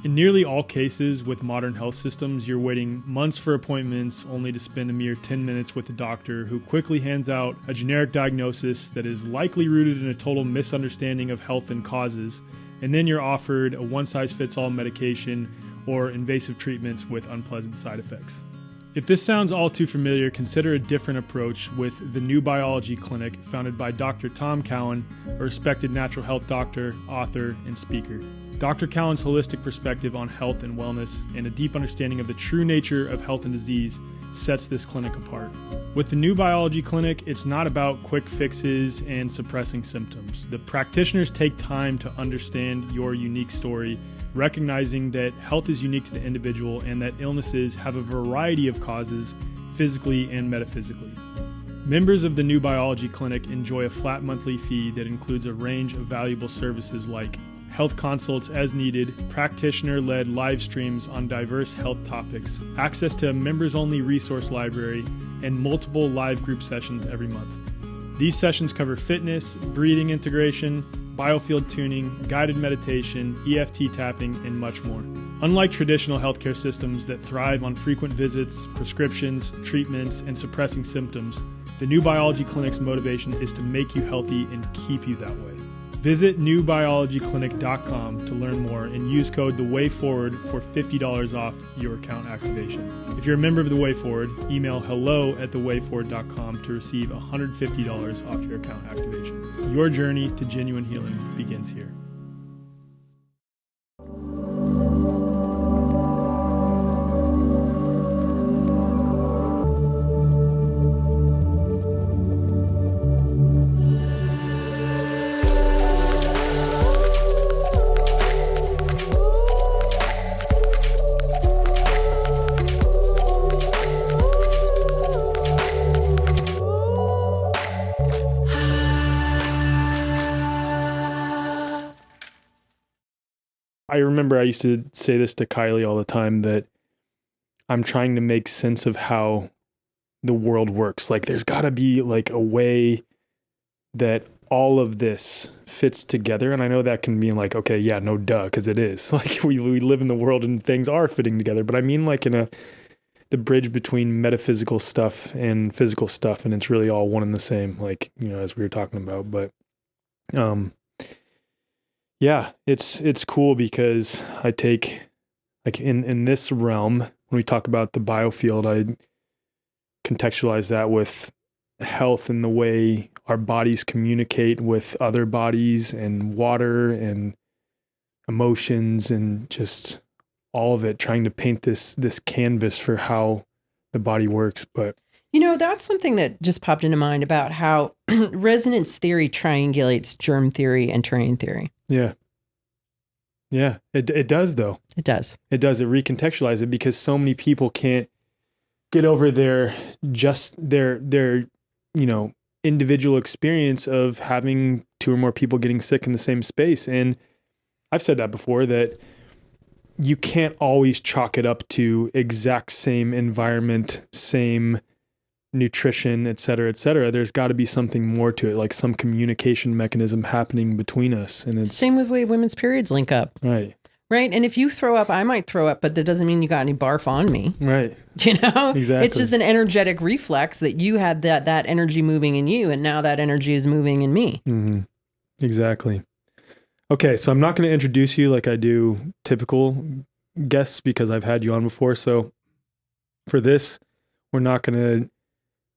In nearly all cases with modern health systems, you're waiting months for appointments only to spend a mere 10 minutes with a doctor who quickly hands out a generic diagnosis that is likely rooted in a total misunderstanding of health and causes, and then you're offered a one-size-fits-all medication or invasive treatments with unpleasant side effects. If this sounds all too familiar, consider a different approach with the New Biology Clinic, founded by Dr. Tom Cowan, a respected natural health doctor, author, and speaker. Dr. Cowan's holistic perspective on health and wellness and a deep understanding of the true nature of health and disease sets this clinic apart. With the New Biology Clinic, it's not about quick fixes and suppressing symptoms. The practitioners take time to understand your unique story, recognizing that health is unique to the individual and that illnesses have a variety of causes, physically and metaphysically. Members of the New Biology Clinic enjoy a flat monthly fee that includes a range of valuable services like health consults as needed, practitioner-led live streams on diverse health topics, access to a members-only resource library, and multiple live group sessions every month. These sessions cover fitness, breathing integration, biofield tuning, guided meditation, EFT tapping, and much more. Unlike traditional healthcare systems that thrive on frequent visits, prescriptions, treatments, and suppressing symptoms, the New Biology Clinic's motivation is to make you healthy and keep you that way. Visit newbiologyclinic.com to learn more and use code THEWAYFORWARD for $50 off your account activation. If you're a member of The Way Forward, email hello@thewayforward.com to receive $150 off your account activation. Your journey to genuine healing begins here. I remember I used to say this to Kylie all the time, that I'm trying to make sense of how the world works. Like there's got to be like a way that all of this fits together. And I know that can mean like, okay, yeah, no duh, because it is. Like we live in the world and things are fitting together. But I mean like in the bridge between metaphysical stuff and physical stuff, and it's really all one and the same, like, you know, as we were talking about. But yeah, it's cool because I take, like in this realm, when we talk about the biofield, I contextualize that with health and the way our bodies communicate with other bodies and water and emotions and just all of it, trying to paint this canvas for how the body works. But you know, that's something that just popped into mind about how resonance theory triangulates germ theory and terrain theory. Yeah. Yeah. It does though. It does. It does. It recontextualizes it because so many people can't get over their you know, individual experience of having two or more people getting sick in the same space. And I've said that before, that you can't always chalk it up to exact same environment, same nutrition, et cetera, et cetera. There's got to be something more to it, like some communication mechanism happening between us. And it's same with the way women's periods link up. Right. Right. And if you throw up, I might throw up, but that doesn't mean you got any barf on me. Right. You know, exactly. It's just an energetic reflex that you had that energy moving in you. And now that energy is moving in me. Mm-hmm. Exactly. Okay. So I'm not going to introduce you like I do typical guests because I've had you on before. So for this, we're not going to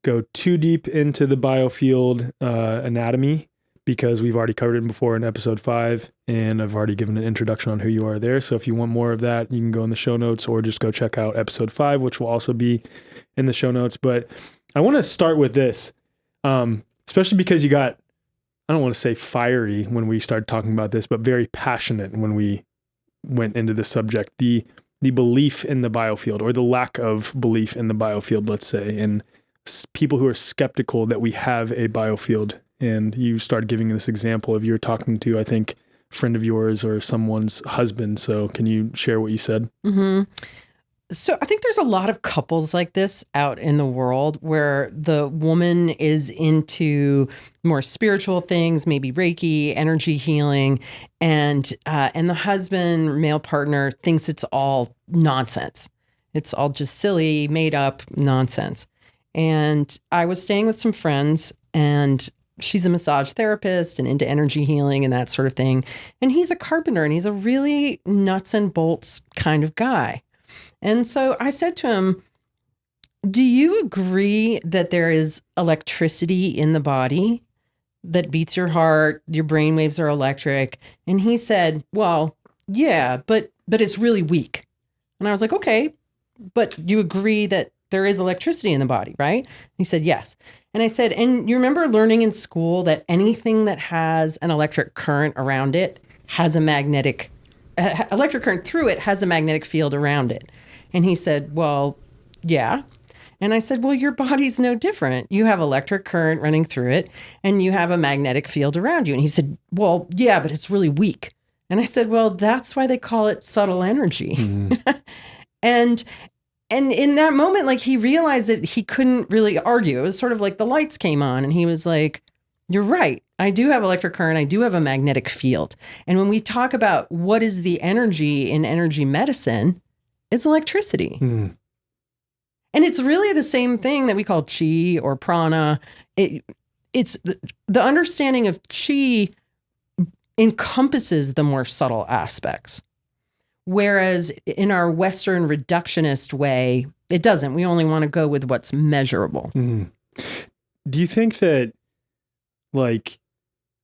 go too deep into the biofield anatomy because we've already covered it before in episode 5, and I've already given an introduction on who you are there. So if you want more of that, you can go in the show notes or just go check out episode 5, which will also be in the show notes. But I want to start with this, especially because you got, I don't want to say fiery when we started talking about this, but very passionate when we went into the subject, the belief in the biofield, or the lack of belief in the biofield, let's say, and people who are skeptical that we have a biofield. And you started giving this example of you're talking to, I think, a friend of yours or someone's husband. So can you share what you said? Mm-hmm. So I think there's a lot of couples like this out in the world where the woman is into more spiritual things, maybe Reiki, energy healing, and the husband, male partner, thinks it's all nonsense. It's all just silly, made up nonsense. And I was staying with some friends, and she's a massage therapist and into energy healing and that sort of thing. And he's a carpenter, and he's a really nuts and bolts kind of guy. And so I said to him, do you agree that there is electricity in the body that beats your heart, your brain waves are electric? And he said, well, yeah, but it's really weak. And I was like, okay, but you agree that there is electricity in the body, right? He said, yes. And I said, and you remember learning in school that anything that has an electric current around it has a magnetic, electric current through it has a magnetic field around it. And he said, well, yeah. And I said, well, your body's no different. You have electric current running through it and you have a magnetic field around you. And he said, well, yeah, but it's really weak. And I said, well, that's why they call it subtle energy. Mm-hmm. And in that moment, like, he realized that he couldn't really argue. It was sort of like the lights came on and he was like, you're right. I do have electric current. I do have a magnetic field. And when we talk about what is the energy in energy medicine, it's electricity. Mm. And it's really the same thing that we call chi or prana. It's the understanding of chi encompasses the more subtle aspects. Whereas in our Western reductionist way, it doesn't. We only want to go with what's measurable. Mm. Do you think that, like,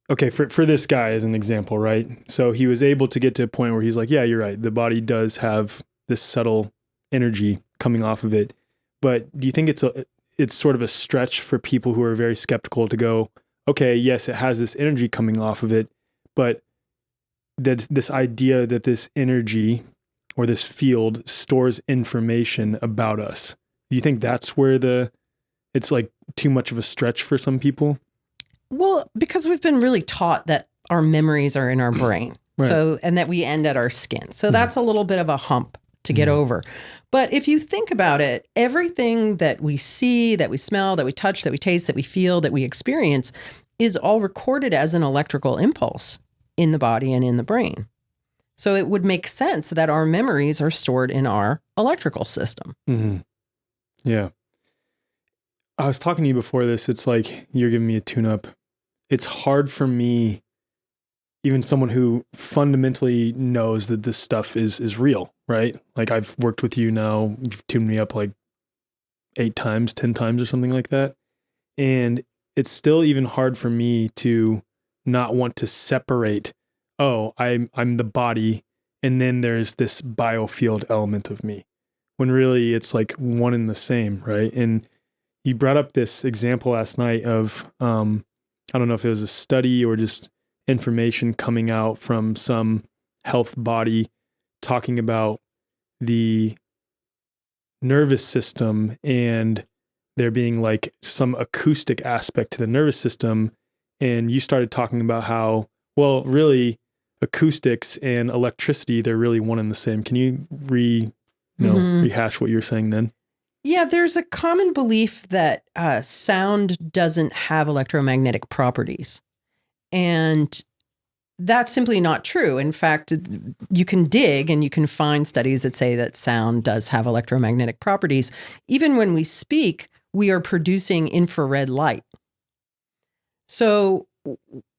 okay, for this guy as an example, right? So he was able to get to a point where he's like, yeah, you're right. The body does have this subtle energy coming off of it. But do you think it's sort of a stretch for people who are very skeptical to go, okay, yes, it has this energy coming off of it, but that this idea that this energy or this field stores information about us? Do you think that's where it's like too much of a stretch for some people? Well, because we've been really taught that our memories are in our brain. Right. So, and that we end at our skin. So that's a little bit of a hump to get over. But if you think about it, everything that we see, that we smell, that we touch, that we taste, that we feel, that we experience is all recorded as an electrical impulse in the body and in the brain. So it would make sense that our memories are stored in our electrical system. Mm-hmm. Yeah. I was talking to you before this. It's like you're giving me a tune-up. It's hard for me, even someone who fundamentally knows that this stuff is real, right? Like, I've worked with you now, you've tuned me up like 8 times, 10 times or something like that. And it's still even hard for me to not want to separate, oh, I'm the body, and then there's this biofield element of me, when really it's like one and the same, right? And you brought up this example last night of, I don't know if it was a study or just information coming out from some health body talking about the nervous system and there being like some acoustic aspect to the nervous system. And you started talking about how, well, really acoustics and electricity, they're really one and the same. Can you rehash what you were saying then? Yeah, there's a common belief that sound doesn't have electromagnetic properties. And that's simply not true. In fact, you can dig and you can find studies that say that sound does have electromagnetic properties. Even when we speak, we are producing infrared light. So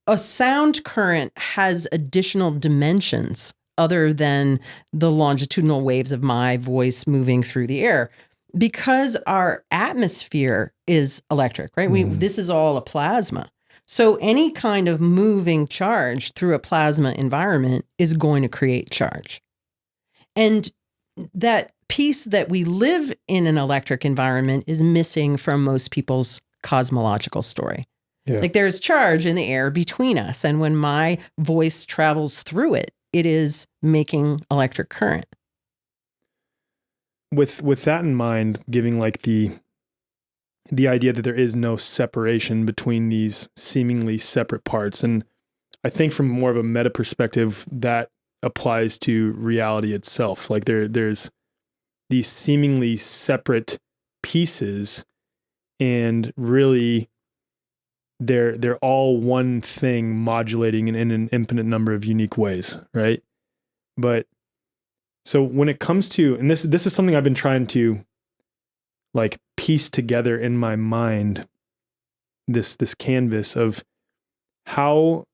a sound current has additional dimensions other than the longitudinal waves of my voice moving through the air. Because our atmosphere is electric, right? This is all a plasma. So any kind of moving charge through a plasma environment is going to create charge. And that piece that we live in an electric environment is missing from most people's cosmological story. Yeah. Like, there's charge in the air between us. And when my voice travels through it, it is making electric current. With that in mind, giving like the idea that there is no separation between these seemingly separate parts. And I think from more of a meta perspective, that applies to reality itself. Like there's these seemingly separate pieces, and really they're all one thing modulating in an infinite number of unique ways, right? But so when it comes to, and this is something I've been trying to like piece together in my mind, this canvas of how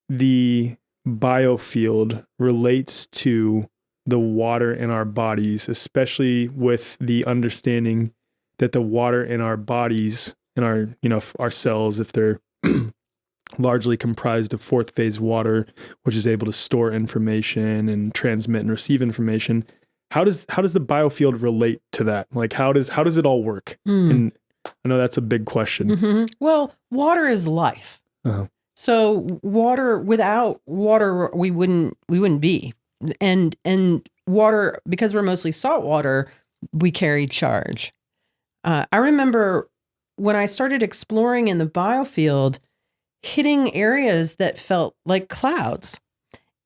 the biofield relates to the water in our bodies, especially with the understanding that the water in our bodies, in our, our cells, if they're largely comprised of fourth phase water, which is able to store information and transmit and receive information. How does the biofield relate to that? Like, how does it all work? And I know that's a big question. Mm-hmm. Well, water is life. Uh-huh. So without water, we wouldn't be. And water, because we're mostly salt water, we carry charge. I remember when I started exploring in the biofield, hitting areas that felt like clouds.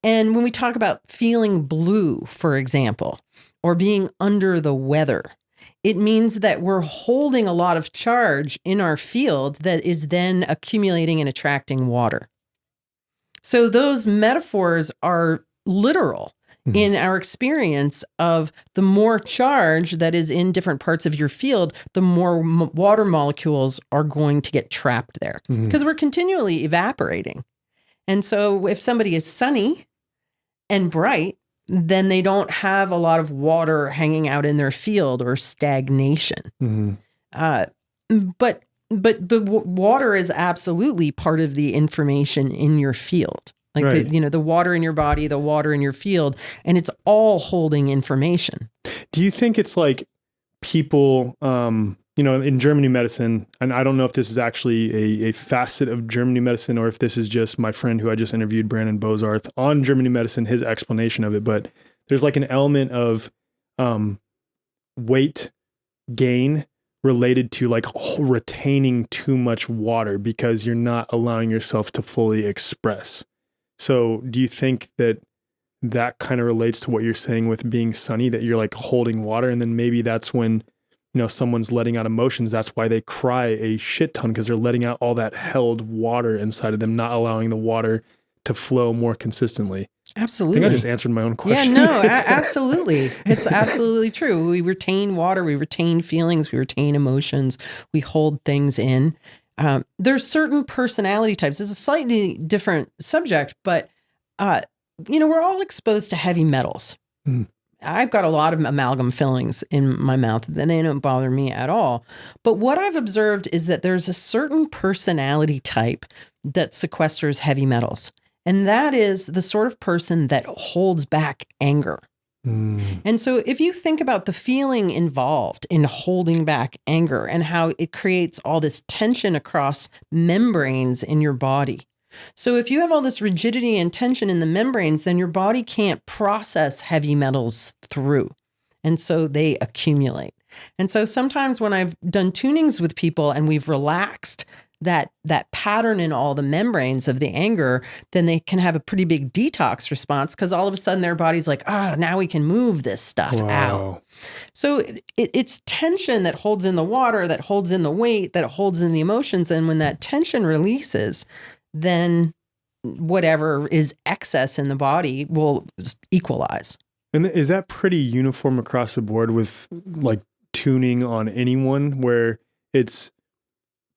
And when we talk about feeling blue, for example, or being under the weather, it means that we're holding a lot of charge in our field that is then accumulating and attracting water. So those metaphors are literal in our experience of the more charge that is in different parts of your field, the more water molecules are going to get trapped there because we're continually evaporating. And so if somebody is sunny and bright, then they don't have a lot of water hanging out in their field or stagnation. But the water is absolutely part of the information in your field. Like, right. The water in your body, the water in your field, and it's all holding information. Do you think it's like people, in Germany medicine, and I don't know if this is actually a facet of Germany medicine or if this is just my friend who I just interviewed, Brandon Bozarth, on Germany medicine, his explanation of it, but there's like an element of weight gain related to like retaining too much water because you're not allowing yourself to fully express. So do you think that kind of relates to what you're saying with being sunny, that you're like holding water, and then maybe that's when, someone's letting out emotions, that's why they cry a shit ton, because they're letting out all that held water inside of them, not allowing the water to flow more consistently. Absolutely. I think I just answered my own question. Yeah, no, absolutely. It's absolutely true. We retain water, we retain feelings, we retain emotions, we hold things in. There's certain personality types. It's a slightly different subject, but, we're all exposed to heavy metals. I've got a lot of amalgam fillings in my mouth, and they don't bother me at all. But what I've observed is that there's a certain personality type that sequesters heavy metals. And that is the sort of person that holds back anger. And so if you think about the feeling involved in holding back anger and how it creates all this tension across membranes in your body. So if you have all this rigidity and tension in the membranes, then your body can't process heavy metals through. And so they accumulate. And so sometimes when I've done tunings with people and we've relaxed that pattern in all the membranes of the anger, then they can have a pretty big detox response because all of a sudden their body's like, now we can move this stuff out. So it's tension that holds in the water, that holds in the weight, that holds in the emotions. And when that tension releases, then whatever is excess in the body will equalize. And is that pretty uniform across the board with like tuning on anyone, where it's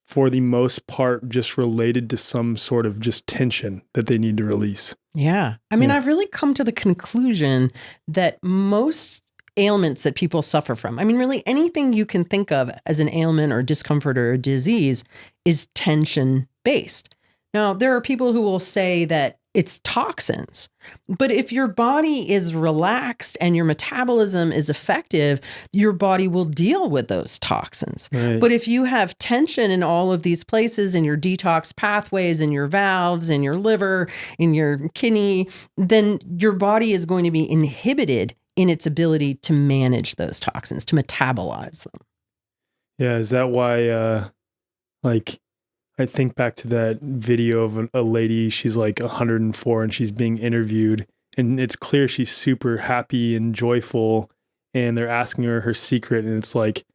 for the most part just related to some sort of just tension that they need to release? Yeah. I mean, I've really come to the conclusion that most ailments that people suffer from, I mean, really anything you can think of as an ailment or discomfort or a disease is tension based. Now, there are people who will say that it's toxins, but if your body is relaxed and your metabolism is effective, your body will deal with those toxins. Right. But if you have tension in all of these places, in your detox pathways, in your valves, in your liver, in your kidney, then your body is going to be inhibited in its ability to manage those toxins, to metabolize them. Yeah, is that why, I think back to that video of a lady, she's like 104 and she's being interviewed, and it's clear she's super happy and joyful, and they're asking her secret, and it's like,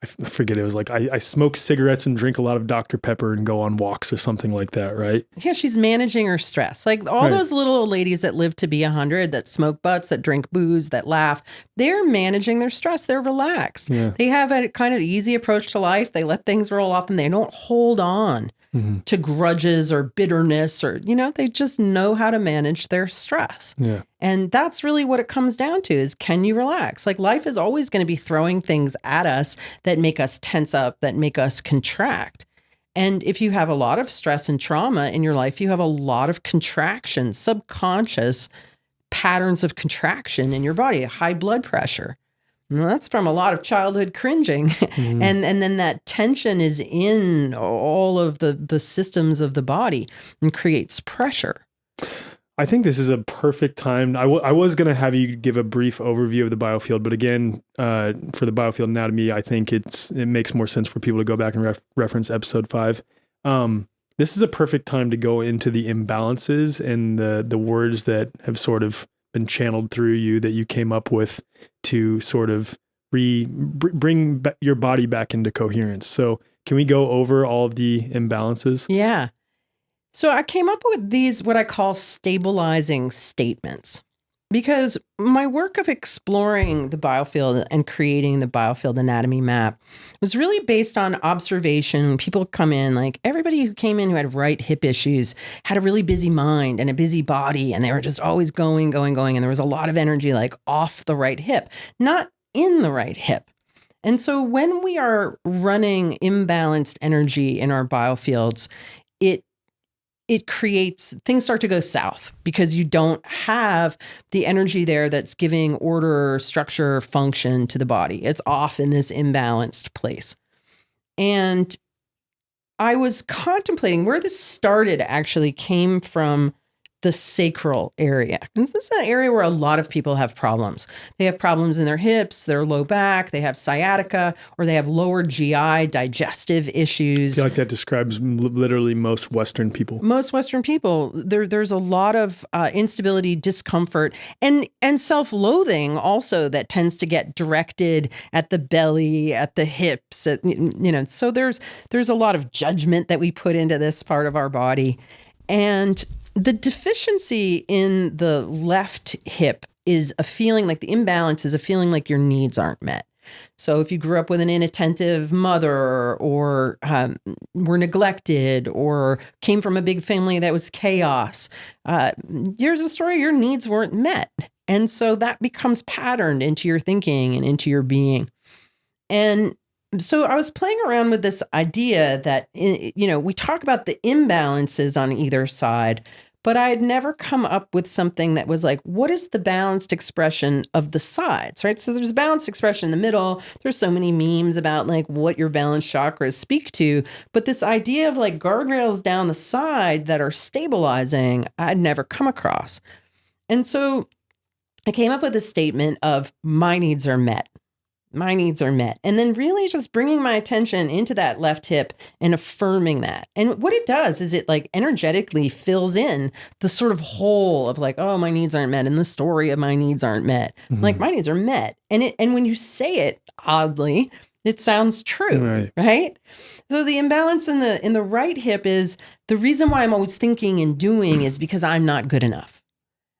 I forget, it was like, I smoke cigarettes and drink a lot of Dr. Pepper and go on walks or something like that, right? Yeah, she's managing her stress. Like all those little old ladies that live to be 100, that smoke butts, that drink booze, that laugh, they're managing their stress. They're relaxed. Yeah. They have a kind of easy approach to life. They let things roll off and they don't hold on to grudges or bitterness or, they just know how to manage their stress. Yeah. And that's really what it comes down to is, can you relax? Like life is always going to be throwing things at us that make us tense up, that make us contract. And if you have a lot of stress and trauma in your life, you have a lot of contraction, subconscious patterns of contraction in your body, high blood pressure. Well, that's from a lot of childhood cringing. And then that tension is in all of the systems of the body and creates pressure. I think this is a perfect time. I was going to have you give a brief overview of the biofield, but again, for the biofield anatomy, I think it makes more sense for people to go back and reference episode 5. This is a perfect time to go into the imbalances and the words that have sort of been channeled through you that you came up with to sort of bring your body back into coherence. So can we go over all of the imbalances? Yeah. So I came up with these, what I call stabilizing statements, because my work of exploring the biofield and creating the biofield anatomy map was really based on observation. When people come in, like everybody who came in who had right hip issues had a really busy mind and a busy body, and they were just always going. And there was a lot of energy like off the right hip, not in the right hip. And so when we are running imbalanced energy in our biofields, it creates, things start to go south because you don't have the energy there that's giving order, structure, function to the body. It's off in this imbalanced place. And I was contemplating where this started actually came from the sacral area. And this is an area where a lot of people have problems. They have problems in their hips, their low back, they have sciatica, or they have lower GI digestive issues. I feel like that describes literally most Western people. Most Western people. There's a lot of instability, discomfort, and self-loathing also that tends to get directed at the belly, at the hips, so there's a lot of judgment that we put into this part of our body. And the deficiency in the left hip is a feeling like the imbalance is a feeling like your needs aren't met. So if you grew up with an inattentive mother or were neglected or came from a big family that was chaos, here's a story, your needs weren't met. And so that becomes patterned into your thinking and into your being. And so I was playing around with this idea that, we talk about the imbalances on either side, but I had never come up with something that was like, what is the balanced expression of the sides, right? So there's a balanced expression in the middle. There's so many memes about like what your balanced chakras speak to, but this idea of like guardrails down the side that are stabilizing, I'd never come across. And so I came up with a statement of my needs are met. My needs are met. And then really just bringing my attention into that left hip and affirming that. And what it does is it like energetically fills in the sort of hole of like, oh, my needs aren't met. And the story of my needs aren't met. Like my needs are met. And when you say it oddly, it sounds true, right? So the imbalance in the right hip is the reason why I'm always thinking and doing is because I'm not good enough.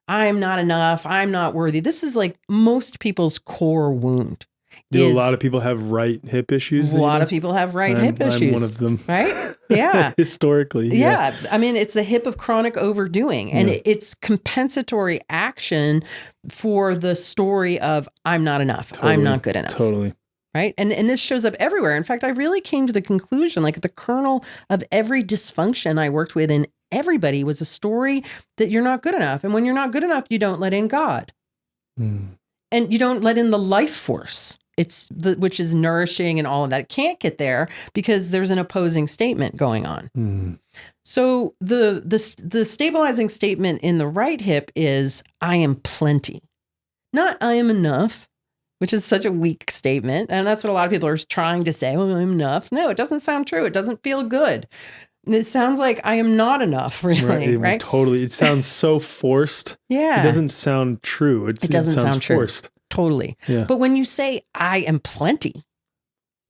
I'm not enough. I'm not worthy. This is like most people's core wound. Do a lot of people have right hip issues? A lot of people have right hip issues. I'm one of them. Right? Yeah. Historically. Yeah. I mean, it's the hip of chronic overdoing. And it's compensatory action for the story of I'm not enough. Totally. I'm not good enough. Totally. Right? And this shows up everywhere. In fact, I really came to the conclusion, like the kernel of every dysfunction I worked with in everybody was a story that you're not good enough. And when you're not good enough, you don't let in God. And you don't let in the life force. Which is nourishing and all of that. It can't get there because there's an opposing statement going on. So the stabilizing statement in the right hip is I am plenty, not I am enough, which is such a weak statement. And that's what a lot of people are trying to say. Oh, I'm enough. No, it doesn't sound true. It doesn't feel good. It sounds like I am not enough, really, right? Totally. It sounds so forced. Yeah. It doesn't sound true. It doesn't sound forced. True. Totally. Yeah. But when you say, I am plenty,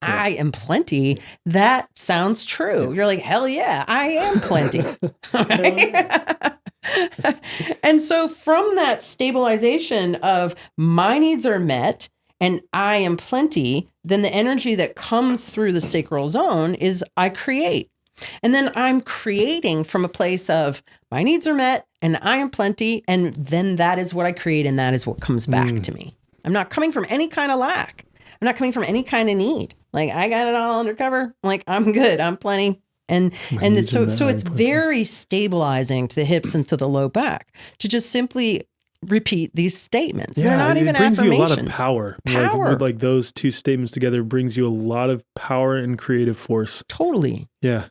I am plenty, that sounds true. You're like, hell yeah, I am plenty. And so from that stabilization of my needs are met and I am plenty, then the energy that comes through the sacral zone is I create. And then I'm creating from a place of my needs are met and I am plenty. And then that is what I create. And that is what comes back to me. I'm not coming from any kind of lack. I'm not coming from any kind of need. Like I got it all under cover. I'm like, I'm good. I'm plenty. And so it's very stabilizing to the hips and to the low back to just simply repeat these statements. They're not even affirmations. It brings you a lot of power. Like those two statements together brings you a lot of power and creative force. Totally. Yeah.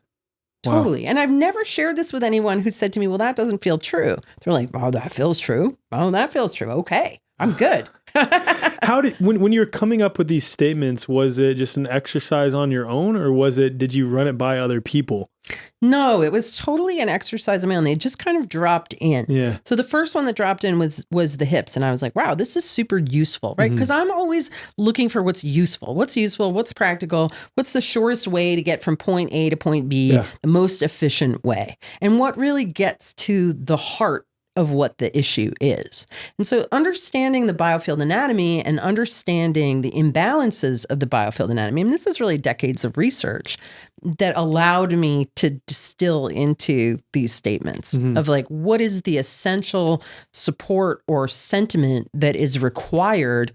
Wow. Totally. And I've never shared this with anyone who said to me, well, that doesn't feel true. They're like, oh, that feels true. Oh, that feels true. Okay, I'm good. When you were coming up with these statements, was it just an exercise on your own, or did you run it by other people? No, it was totally an exercise of my own. They just kind of dropped in. Yeah. So the first one that dropped in was the hips. And I was like, wow, this is super useful, right? Because I'm always looking for what's useful, what's practical, what's the shortest way to get from point A to point B, the most efficient way. And what really gets to the heart of what the issue is. And so understanding the biofield anatomy and understanding the imbalances of the biofield anatomy, and this is really decades of research that allowed me to distill into these statements of like, what is the essential support or sentiment that is required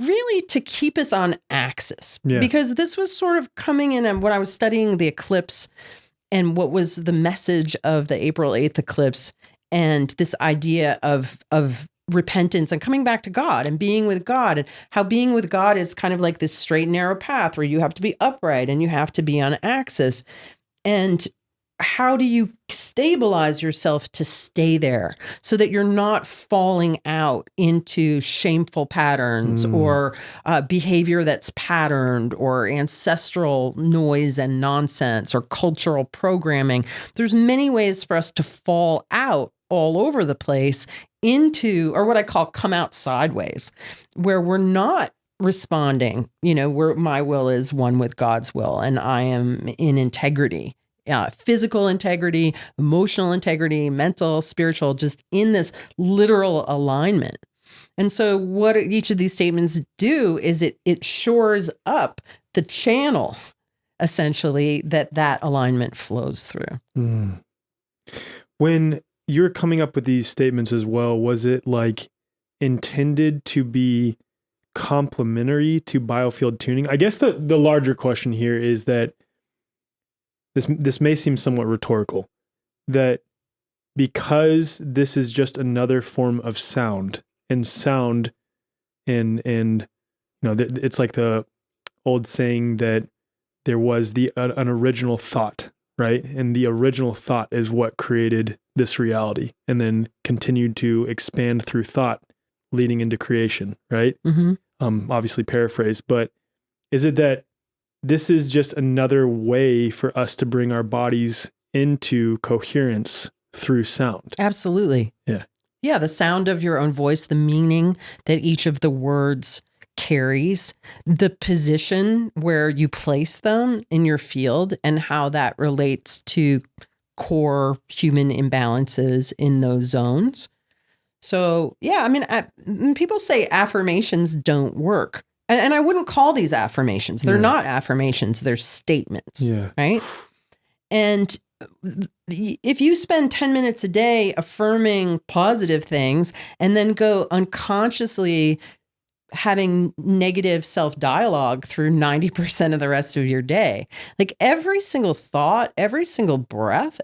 really to keep us on axis? Because this was sort of coming in, and when I was studying the eclipse and what was the message of the April 8th eclipse, and this idea of repentance and coming back to God and being with God, and how being with God is kind of like this straight and narrow path where you have to be upright and you have to be on axis. And how do you stabilize yourself to stay there so that you're not falling out into shameful patterns or behavior that's patterned or ancestral noise and nonsense or cultural programming? There's many ways for us to fall out all over the place into, or what I call come out sideways, where we're not responding, where my will is one with God's will and I am in integrity. Physical integrity, emotional integrity, mental, spiritual, just in this literal alignment. And so what each of these statements do is it shores up the channel, essentially, that alignment flows through. When you're coming up with these statements as well, was it like intended to be complementary to biofield tuning? I guess the larger question here is that this may seem somewhat rhetorical, that because this is just another form of sound and it's like the old saying that there was an original thought, right? And the original thought is what created this reality and then continued to expand through thought leading into creation, right? Obviously paraphrase, but is it that this is just another way for us to bring our bodies into coherence through sound? Absolutely. Yeah. Yeah, the sound of your own voice, the meaning that each of the words carries, the position where you place them in your field, and how that relates to core human imbalances in those zones. So, yeah, I mean, people say affirmations don't work. And I wouldn't call these affirmations. They're not affirmations. They're statements, right? And if you spend 10 minutes a day affirming positive things and then go unconsciously having negative self-dialogue through 90% of the rest of your day, like every single thought, every single breath,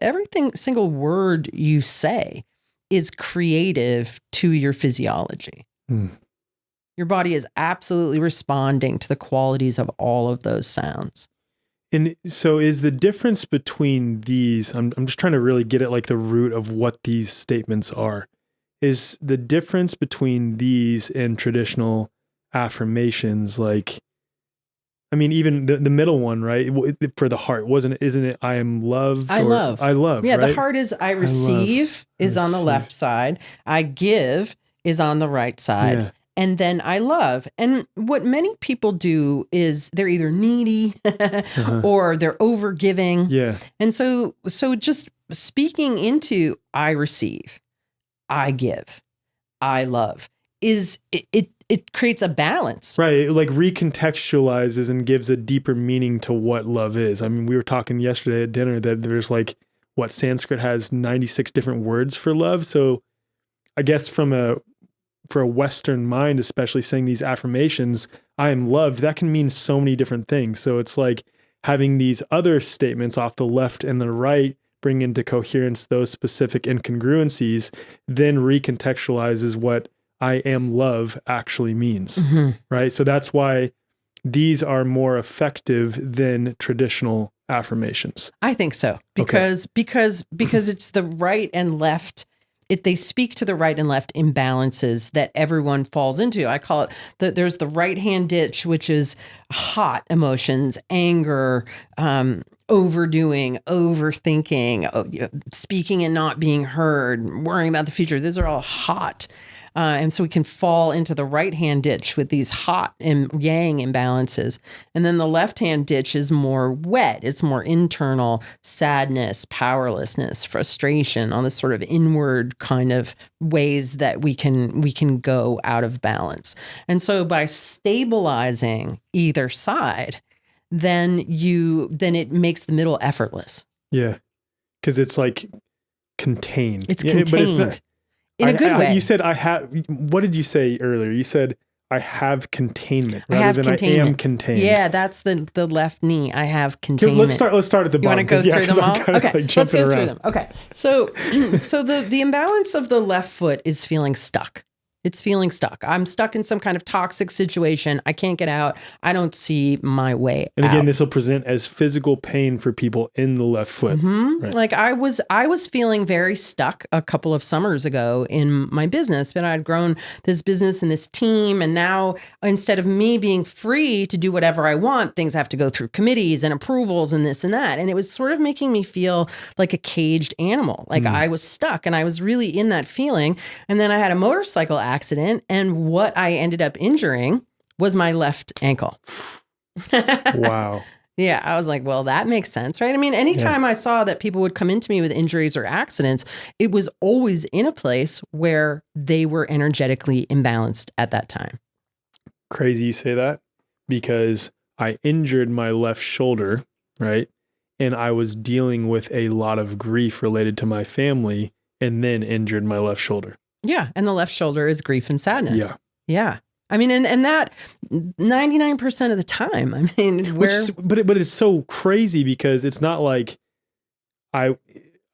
single word you say is creative to your physiology. Your body is absolutely responding to the qualities of all of those sounds. And so is the difference between these, I'm just trying to really get at like the root of what these statements are, is the difference between these and traditional affirmations, like, I mean, even the middle one, right? For the heart, isn't it? I am loved. I love. Yeah. Right? The heart is I receive is on the left side. I give is on the right side. and then I love. And what many people do is they're either needy or they're overgiving. Yeah. And so just speaking into I receive, I give, I love it creates a balance. Right. It like recontextualizes and gives a deeper meaning to what love is. I mean, we were talking yesterday at dinner that there's like what Sanskrit has 96 different words for love. So I guess for a Western mind, especially saying these affirmations, I am loved, that can mean so many different things. So it's like having these other statements off the left and the right bring into coherence those specific incongruencies, then recontextualizes what I am love actually means, right? So that's why these are more effective than traditional affirmations. I think so, because it's the right and left. They speak to the right and left imbalances that everyone falls into. I call it there's the right-hand ditch, which is hot emotions, anger, overdoing, overthinking, speaking and not being heard, worrying about the future. These are all hot. And so we can fall into the right-hand ditch with these hot and yang imbalances. And then the left-hand ditch is more wet. It's more internal sadness, powerlessness, frustration, all this sort of inward kind of ways that we can go out of balance. And so by stabilizing either side, then it makes the middle effortless. Yeah. Because it's like contained. It's contained. But it's not, in a good way. You said I have, what did you say earlier? You said I have containment rather than I am contained. Yeah, that's the left knee. I have containment. Let's start at the bottom. You want to go through them all? Okay, let's go through them. Okay, so the imbalance of the left foot is feeling stuck. It's feeling stuck. I'm stuck in some kind of toxic situation. I can't get out. I don't see my way And again, out. this will present as physical pain for people in the left foot. Right? Like I was feeling very stuck a couple of summers ago in my business, but I'd grown this business and this team. And now instead of me being free to do whatever I want, things have to go through committees and approvals and this and that. And it was sort of making me feel like a caged animal. Like I was stuck and I was really in that feeling. And then I had a motorcycle accident, and what I ended up injuring was my left ankle. Wow. Yeah, I was like, well, that makes sense, right? I mean, anytime I saw that people would come into me with injuries or accidents, it was always in a place where they were energetically imbalanced at that time. Crazy you say that, because I injured my left shoulder, right? And I was dealing with a lot of grief related to my family, and then injured my left shoulder. Yeah. And the left shoulder is grief and sadness. Yeah. Yeah. I mean, and that 99% of the time, I mean, but it's so crazy because it's not like I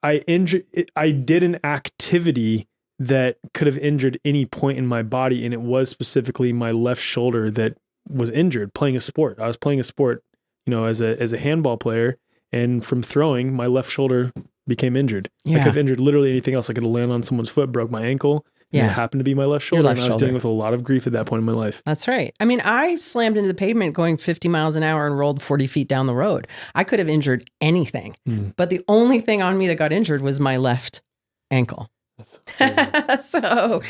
did an activity that could have injured any point in my body. And it was specifically my left shoulder that was injured playing a sport. I was playing a sport, as a handball player, and from throwing, my left shoulder became injured. Yeah. I could have injured literally anything else. I could have landed on someone's foot, broke my ankle. And it happened to be my left shoulder. And I was dealing with a lot of grief at that point in my life. That's right. I mean, I slammed into the pavement going 50 miles an hour and rolled 40 feet down the road. I could have injured anything. But the only thing on me that got injured was my left ankle. So,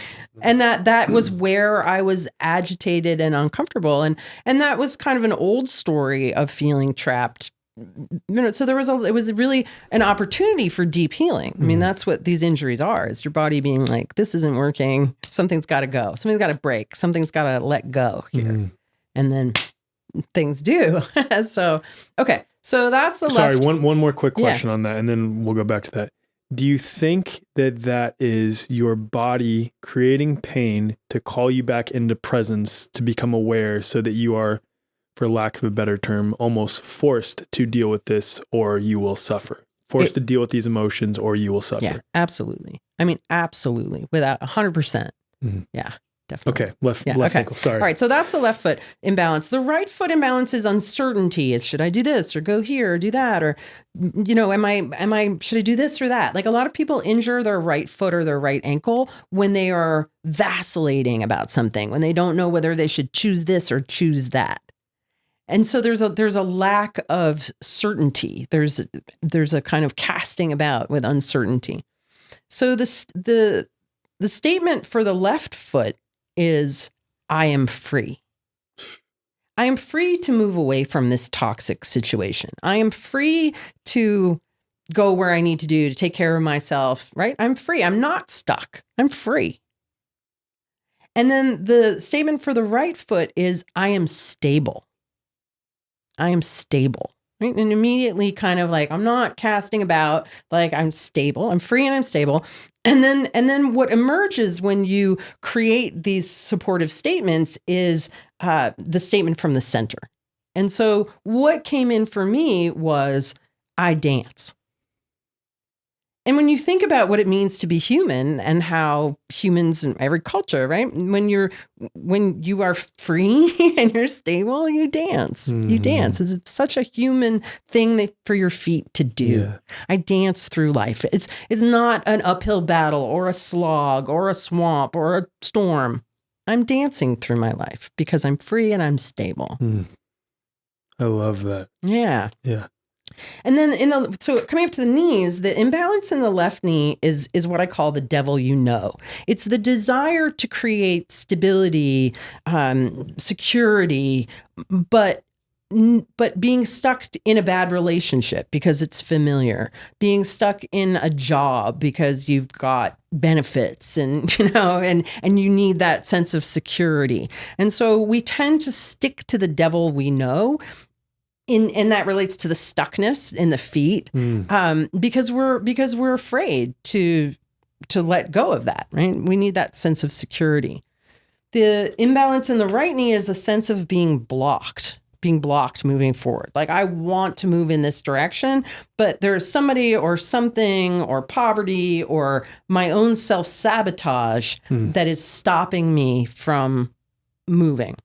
and that was where I was agitated and uncomfortable. And that was kind of an old story of feeling trapped. So it was really an opportunity for deep healing. I mean, that's what these injuries are. It's your body being like, this isn't working. Something's got to go. Something's got to break. Something's got to let go here. And then things do. So, okay. So that's the Sorry, left. one more quick question on that, and then we'll go back to that. Do you think that is your body creating pain to call you back into presence, to become aware, so that you are, for lack of a better term, almost forced to deal with this or you will suffer? Forced to deal with these emotions or you will suffer. Yeah, absolutely. I mean, absolutely. Without 100%. Yeah, definitely. Okay. Left ankle. Sorry. All right. So that's the left foot imbalance. The right foot imbalance is uncertainty. It's, should I do this or go here or do that? Or, should I do this or that? Like a lot of people injure their right foot or their right ankle when they are vacillating about something, when they don't know whether they should choose this or choose that. And so there's a lack of certainty. There's a kind of casting about with uncertainty. So the statement for the left foot is, I am free. I am free to move away from this toxic situation. I am free to go where I need to take care of myself, right? I'm free. I'm not stuck. I'm free. And then the statement for the right foot is, I am stable. I am stable. Right? And immediately kind of like, I'm not casting about, like I'm stable, I'm free and I'm stable. And then what emerges when you create these supportive statements is the statement from the center. And so what came in for me was, I dance. And when you think about what it means to be human and how humans in every culture, right? When you are free and you're stable, you dance. Mm-hmm. You dance. It's such a human thing for your feet to do. Yeah. I dance through life. It's not an uphill battle or a slog or a swamp or a storm. I'm dancing through my life because I'm free and I'm stable. I love that. Yeah. Yeah. And then so coming up to the knees, the imbalance in the left knee is what I call the devil you know. It's the desire to create stability, security, but being stuck in a bad relationship because it's familiar, being stuck in a job because you've got benefits and you need that sense of security. And so we tend to stick to the devil we know. And that relates to the stuckness in the feet, because we're afraid to let go of that, right? We need that sense of security. The imbalance in the right knee is a sense of being blocked moving forward. Like, I want to move in this direction, but there's somebody or something or poverty or my own self-sabotage that is stopping me from moving.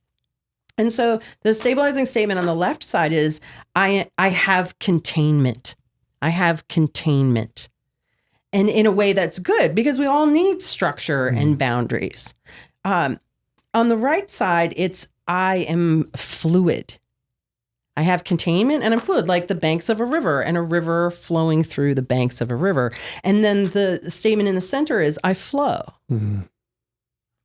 And so the stabilizing statement on the left side is, I have containment. I have containment. And in a way that's good because we all need structure and boundaries. On the right side, it's, I am fluid. I have containment and I'm fluid, like the banks of a river and a river flowing through the banks of a river. And then the statement in the center is, I flow. Mm-hmm.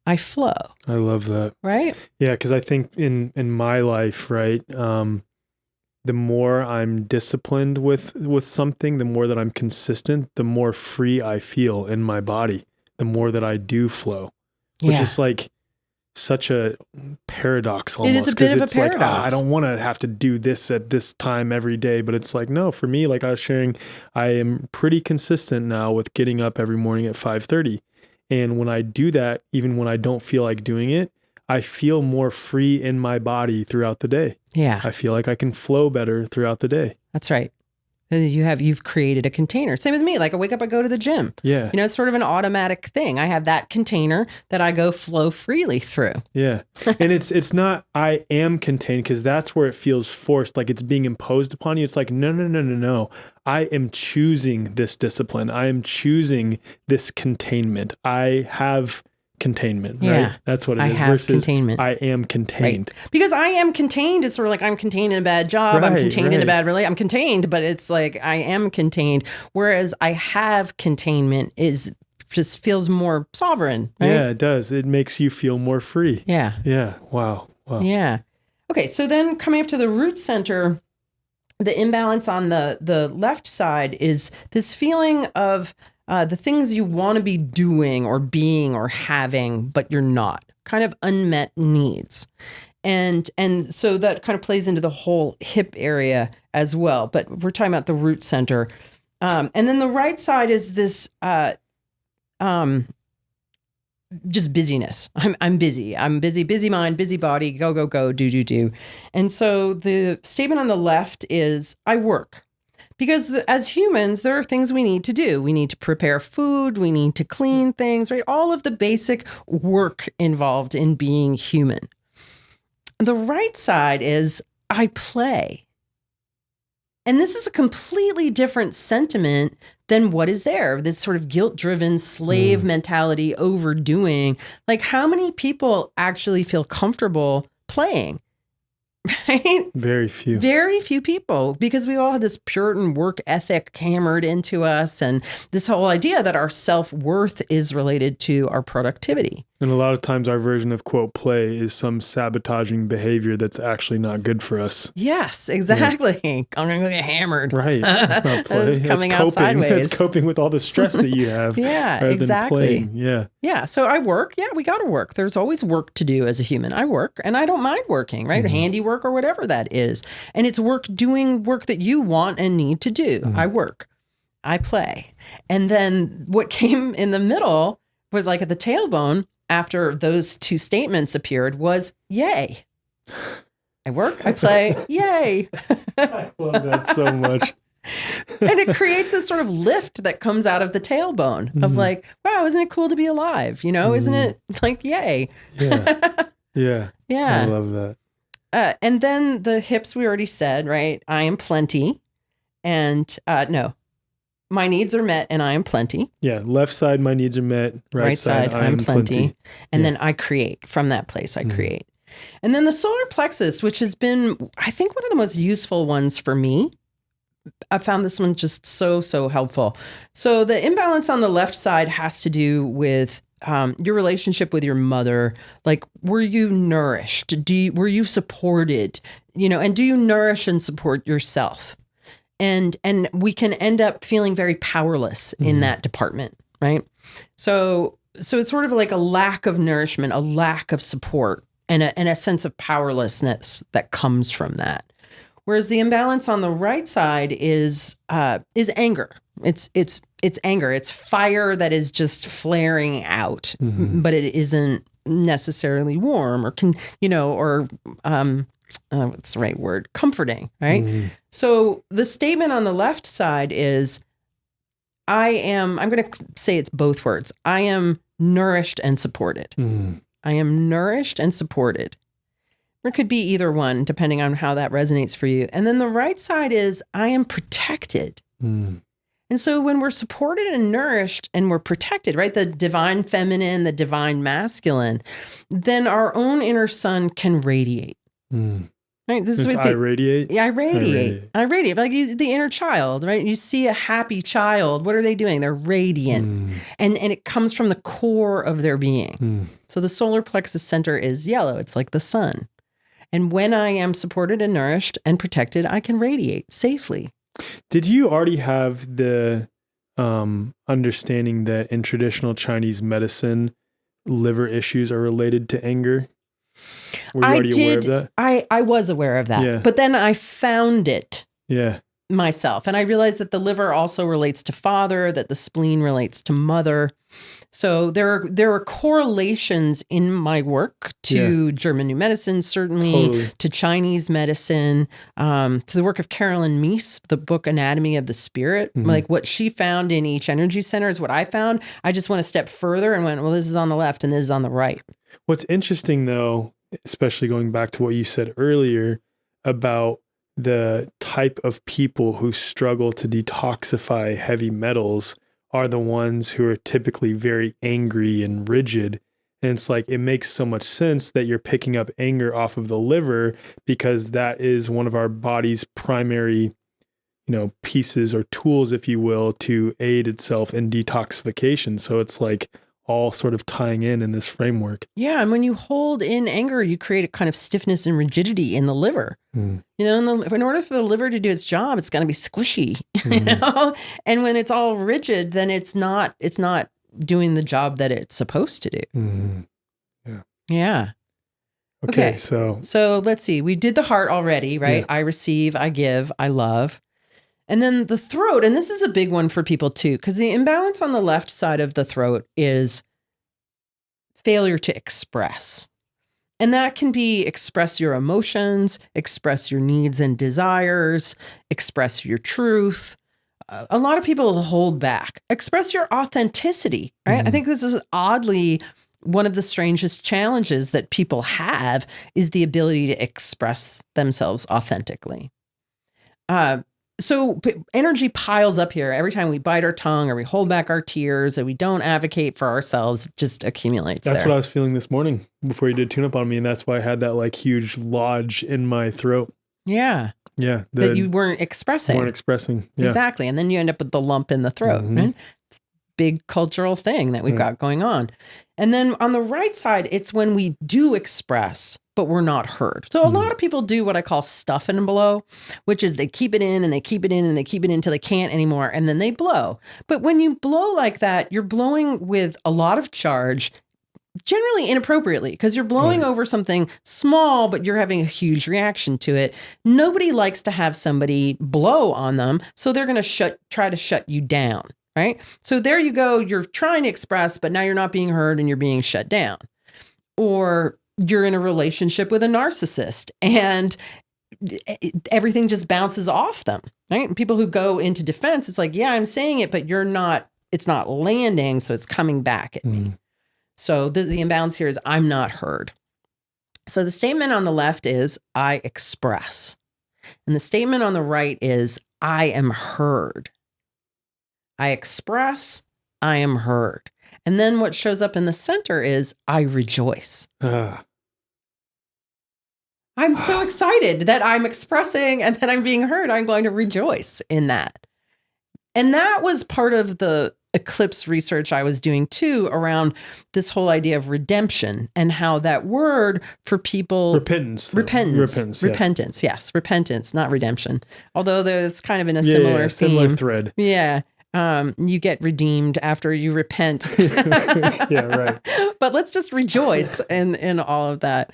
I flow. I love that. Right? Yeah, because I think in my life, right, the more I'm disciplined with something, the more that I'm consistent, the more free I feel in my body, the more that I do flow, which is like such a paradox almost. It is a bit of a paradox. Like, I don't want to have to do this at this time every day, but it's like, no, for me, like I was sharing, I am pretty consistent now with getting up every morning at 5:30. And when I do that, even when I don't feel like doing it, I feel more free in my body throughout the day. Yeah. I feel like I can flow better throughout the day. That's right. You've created a container. Same with me. Like, I wake up, I go to the gym. Yeah. It's sort of an automatic thing. I have that container that I go flow freely through. Yeah. And it's not, I am contained, because that's where it feels forced. Like it's being imposed upon you. It's like, no. I am choosing this discipline. I am choosing this containment. I have containment, right? Yeah. That's what it is. is. Have versus containment. I am contained. Right. Because I am contained, it's sort of like I'm contained in a bad job. Right, I'm contained in a right. bad relationship. I'm contained, but it's like I am contained. Whereas I have containment just feels more sovereign. Right? Yeah, it does. It makes you feel more free. Yeah. Yeah. Wow. Yeah. Okay. So then coming up to the root center, the imbalance on the left side is this feeling of the things you want to be doing or being or having, but you're not, kind of unmet needs. And so that kind of plays into the whole hip area as well. But we're talking about the root center. And then the right side is this just busyness. I'm busy. I'm busy, busy mind, busy body, go, do. And so the statement on the left is, I work. Because as humans, there are things we need to do. We need to prepare food. We need to clean things, right? All of the basic work involved in being human. The right side is, I play. And this is a completely different sentiment than what is there. This sort of guilt-driven slave mentality, overdoing. Like, how many people actually feel comfortable playing? Right? Very few. Very few people, because we all have this Puritan work ethic hammered into us, and this whole idea that our self-worth is related to our productivity. And a lot of times our version of quote play is some sabotaging behavior that's actually not good for us. Yes, exactly. Yeah. I'm going to get hammered. Right. It's not play. It's coming it's out coping. sideways. It's coping with all the stress that you have. Yeah, rather exactly. Than playing. Yeah. Yeah. So I work. Yeah, we got to work. There's always work to do as a human. I work and I don't mind working, right? Handiwork or whatever that is. And it's doing work that you want and need to do. I work. I play. And then what came in the middle was like at the tailbone after those two statements appeared was yay. I work, I play, yay. I love that so much. And it creates this sort of lift that comes out of the tailbone of like, wow, isn't it cool to be alive? You know, isn't it like, yay? Yeah. Yeah. Yeah. I love that. And then the hips, we already said, right? I am plenty. And no, my needs are met and I am plenty. Yeah. Left side, my needs are met. Right side, I am plenty. And then I create from that place. I create. And then the solar plexus, which has been, I think, one of the most useful ones for me. I found this one just so helpful. So the imbalance on the left side has to do with your relationship with your mother. Like, were you nourished? Were you supported? You know, and do you nourish and support yourself? And we can end up feeling very powerless in that department, right? So it's sort of like a lack of nourishment, a lack of support, and a sense of powerlessness that comes from that. Whereas the imbalance on the right side is anger. It's anger. It's fire that is just flaring out, but it isn't necessarily warm or what's the right word? Comforting, right? So the statement on the left side is, I'm going to say it's both words. I am nourished and supported. I am nourished and supported. Or it could be either one, depending on how that resonates for you. And then the right side is, I am protected. And so when we're supported and nourished and we're protected, right? The divine feminine, the divine masculine, then our own inner sun can radiate. Right? This is what I radiate? Yeah, I radiate. Like the inner child, right? You see a happy child. What are they doing? They're radiant. And it comes from the core of their being. So the solar plexus center is yellow. It's like the sun. And when I am supported and nourished and protected, I can radiate safely. Did you already have the understanding that in traditional Chinese medicine, liver issues are related to anger? Were you already aware of that? I was aware of that. Yeah. But then I found it Yeah. myself. And I realized that the liver also relates to father, that the spleen relates to mother. So there are correlations in my work to German New Medicine, certainly, to Chinese medicine, to the work of Carolyn Meese, the book Anatomy of the Spirit. Like what she found in each energy center is what I found. I just went a step further and went, well, this is on the left and this is on the right. What's interesting, though, especially going back to what you said earlier about the type of people who struggle to detoxify heavy metals are the ones who are typically very angry and rigid. And it's like, it makes so much sense that you're picking up anger off of the liver because that is one of our body's primary, pieces or tools, if you will, to aid itself in detoxification. So it's like all sort of tying in this framework. Yeah. And when you hold in anger, you create a kind of stiffness and rigidity in the liver. In order for the liver to do its job, it's got to be squishy, and when it's all rigid, then it's not doing the job that it's supposed to do. Yeah. Okay. So let's see. We did the heart already, right? Yeah. I receive, I give, I love. And then the throat, and this is a big one for people too, because the imbalance on the left side of the throat is failure to express. And that can be express your emotions, express your needs and desires, express your truth. A lot of people hold back. Express your authenticity, right? I think this is oddly one of the strangest challenges that people have is the ability to express themselves authentically. So energy piles up here every time we bite our tongue or we hold back our tears and we don't advocate for ourselves, it just accumulates. That's what I was feeling this morning before you did tune up on me. And that's why I had that like huge lodge in my throat. Yeah. Yeah. That you weren't expressing. Yeah. Exactly. And then you end up with the lump in the throat. Right? It's a big cultural thing that we've got going on. And then on the right side, it's when we do express, but we're not heard. So a lot of people do what I call stuff and blow, which is they keep it in and they keep it in and they keep it in until they can't anymore. And then they blow. But when you blow like that, you're blowing with a lot of charge, generally inappropriately, because you're blowing over something small, but you're having a huge reaction to it. Nobody likes to have somebody blow on them. So they're going to try to shut you down. Right? So there you go. You're trying to express, but now you're not being heard and you're being shut down. Or you're in a relationship with a narcissist and everything just bounces off them. Right? And people who go into defense, it's like, yeah, I'm saying it, but it's not landing. So it's coming back at me. So the imbalance here is I'm not heard. So the statement on the left is I express. And the statement on the right is I am heard. I express, I am heard. And then what shows up in the center is I rejoice. I'm so excited that I'm expressing and that I'm being heard. I'm going to rejoice in that. And that was part of the eclipse research I was doing too, around this whole idea of redemption and how that word for people... Repentance, yes. Repentance, not redemption. Although there's kind of in a similar theme. Similar thread. Yeah. You get redeemed after you repent. Yeah, right. But let's just rejoice in all of that.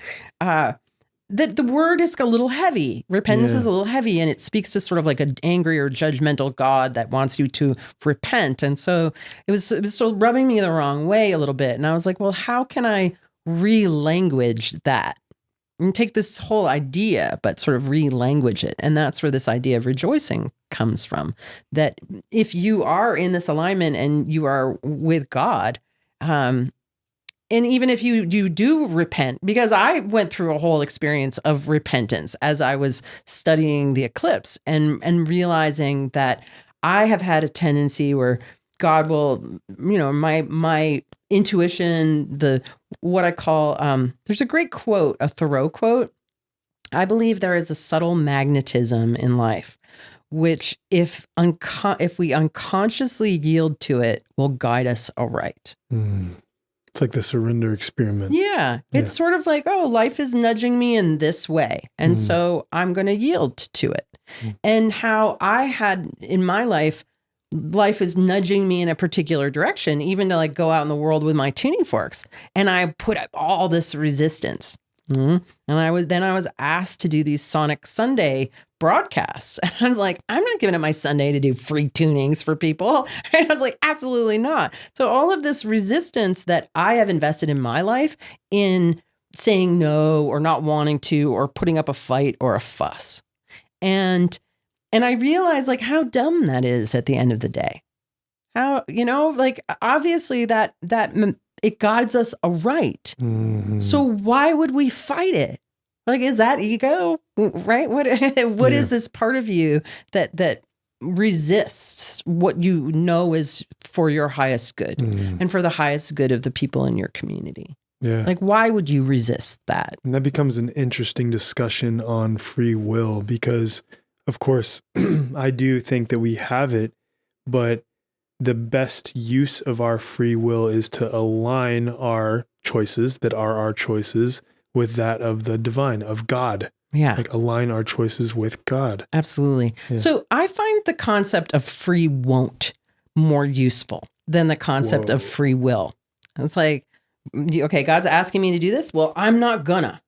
The word is a little heavy. Repentance is a little heavy, and it speaks to sort of like an angry or judgmental God that wants you to repent. And so it was so rubbing me the wrong way a little bit. And I was like, well, how can I re-language that? And take this whole idea, but sort of re-language it. And that's where this idea of rejoicing comes from. That if you are in this alignment and you are with God, and even if you do repent, because I went through a whole experience of repentance as I was studying the eclipse and realizing that I have had a tendency where God will, my intuition, what I call, there's a great quote, a Thoreau quote. I believe there is a subtle magnetism in life, which if we unconsciously yield to it, will guide us aright. It's like the surrender experiment. Yeah. It's sort of like, oh, life is nudging me in this way. And so I'm going to yield to it. And how I had in my life is nudging me in a particular direction, even to like go out in the world with my tuning forks. And I put up all this resistance. And I was asked to do these Sonic Sunday broadcasts. And I was like, I'm not giving up my Sunday to do free tunings for people. And I was like, absolutely not. So all of this resistance that I have invested in my life in saying no or not wanting to or putting up a fight or a fuss. And I realized like how dumb that is at the end of the day. How, like obviously that it guides us aright. So why would we fight it? Like, is that ego, right? What is this part of you that resists what you know is for your highest good and for the highest good of the people in your community? Yeah. Like, why would you resist that? And that becomes an interesting discussion on free will because, of course, I do think that we have it, but the best use of our free will is to align our choices that are our choices with that of the divine, of God. Yeah. Like align our choices with God. Absolutely. Yeah. So I find the concept of free won't more useful than the concept of free will. It's like, okay, God's asking me to do this. Well, I'm not gonna.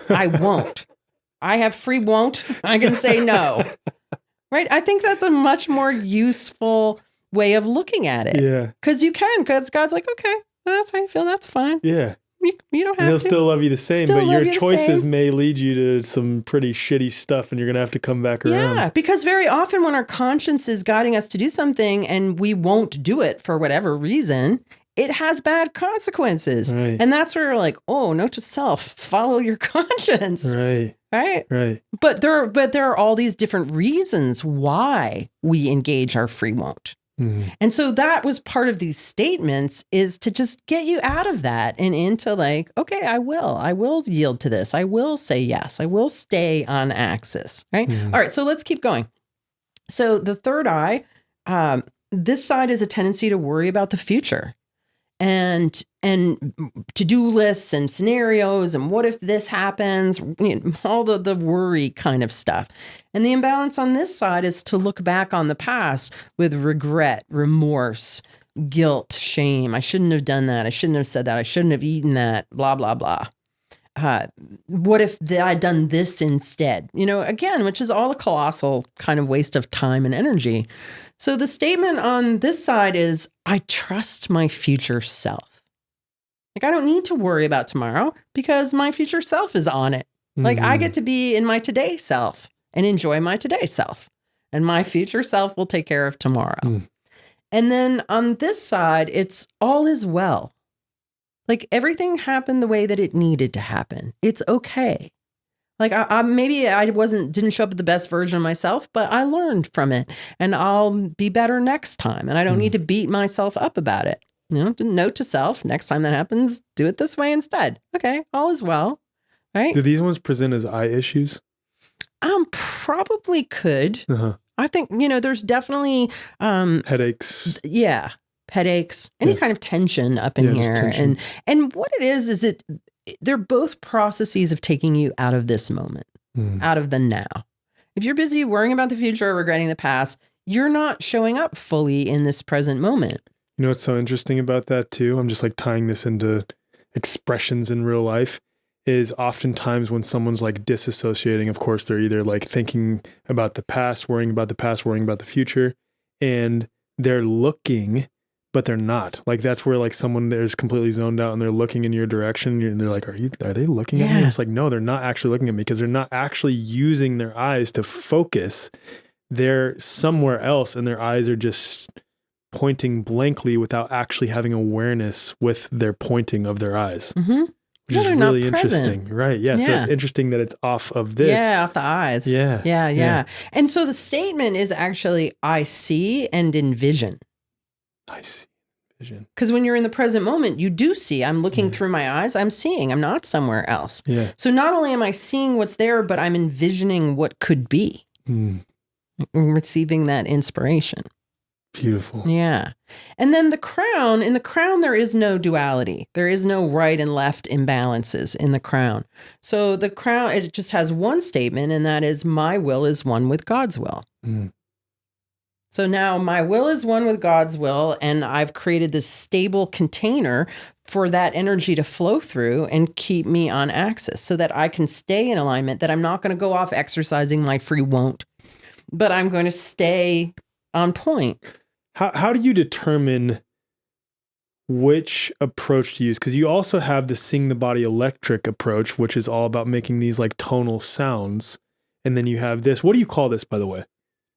I won't. I have free won't. I can say no. Right? I think that's a much more useful way of looking at it. Yeah. Because God's like, okay, that's how you feel. That's fine. Yeah. You don't have He'll still love you the same, but your choices same. may lead you to some pretty shitty stuff and you're going to have to come back around. Yeah, because very often when our conscience is guiding us to do something and we won't do it for whatever reason, it has bad consequences. Right. And that's where you're like, oh, note to self, follow your conscience. Right. Right. But there are all these different reasons why we engage our free won't. And so that was part of these statements, is to just get you out of that and into like, okay, I will yield to this. I will say yes. I will stay on axis. Right. All right. So let's keep going. So the third eye, this side is a tendency to worry about the future. and to-do lists and scenarios and what if this happens, all the worry kind of stuff. And the imbalance on this side is to look back on the past with regret, remorse, guilt, shame. I shouldn't have done that. I shouldn't have said that. I shouldn't have eaten that, blah, blah, blah. What if I'd done this instead? Again, which is all a colossal kind of waste of time and energy. So the statement on this side is, I trust my future self. Like, I don't need to worry about tomorrow because my future self is on it. Like, I get to be in my today self and enjoy my today self. And my future self will take care of tomorrow. And then on this side, it's all is well. Like, everything happened the way that it needed to happen. It's okay. Like, maybe I didn't show up at the best version of myself, but I learned from it and I'll be better next time. And I don't need to beat myself up about it. Note to self, next time that happens, do it this way instead. Okay, all is well, right? Do these ones present as eye issues? Probably could. I think, there's definitely... headaches. Yeah, headaches, any kind of tension up in here. Tension. And what it is they're both processes of taking you out of this moment, out of the now. If you're busy worrying about the future or regretting the past, you're not showing up fully in this present moment. You know what's so interesting about that too? I'm just like tying this into expressions in real life, is oftentimes when someone's like disassociating, of course, they're either like thinking about the past, worrying about the future, and they're looking, but they're not. Like, that's where like someone there's completely zoned out and they're looking in your direction and they're like, are they looking at me? And it's like, no, they're not actually looking at me because they're not actually using their eyes to focus. They're somewhere else and their eyes are just pointing blankly without actually having awareness with their pointing of their eyes. Which is really interesting. Right. Yeah. So it's interesting that it's off of this. Yeah, off the eyes. Yeah. And so the statement is actually, I see and envision. I see. Vision. Because when you're in the present moment, you do see. I'm looking through my eyes. I'm seeing. I'm not somewhere else. Yeah. So not only am I seeing what's there, but I'm envisioning what could be. Receiving that inspiration. Beautiful. Yeah. And then in the crown, there is no duality. There is no right and left imbalances in the crown. So the crown, it just has one statement, and that is, my will is one with God's will. So now my will is one with God's will, and I've created this stable container for that energy to flow through and keep me on axis so that I can stay in alignment, that I'm not going to go off exercising my free won't, but I'm going to stay on point. How do you determine which approach to use? Because you also have the Sing the Body Electric approach, which is all about making these like tonal sounds. And then you have this. What do you call this, by the way?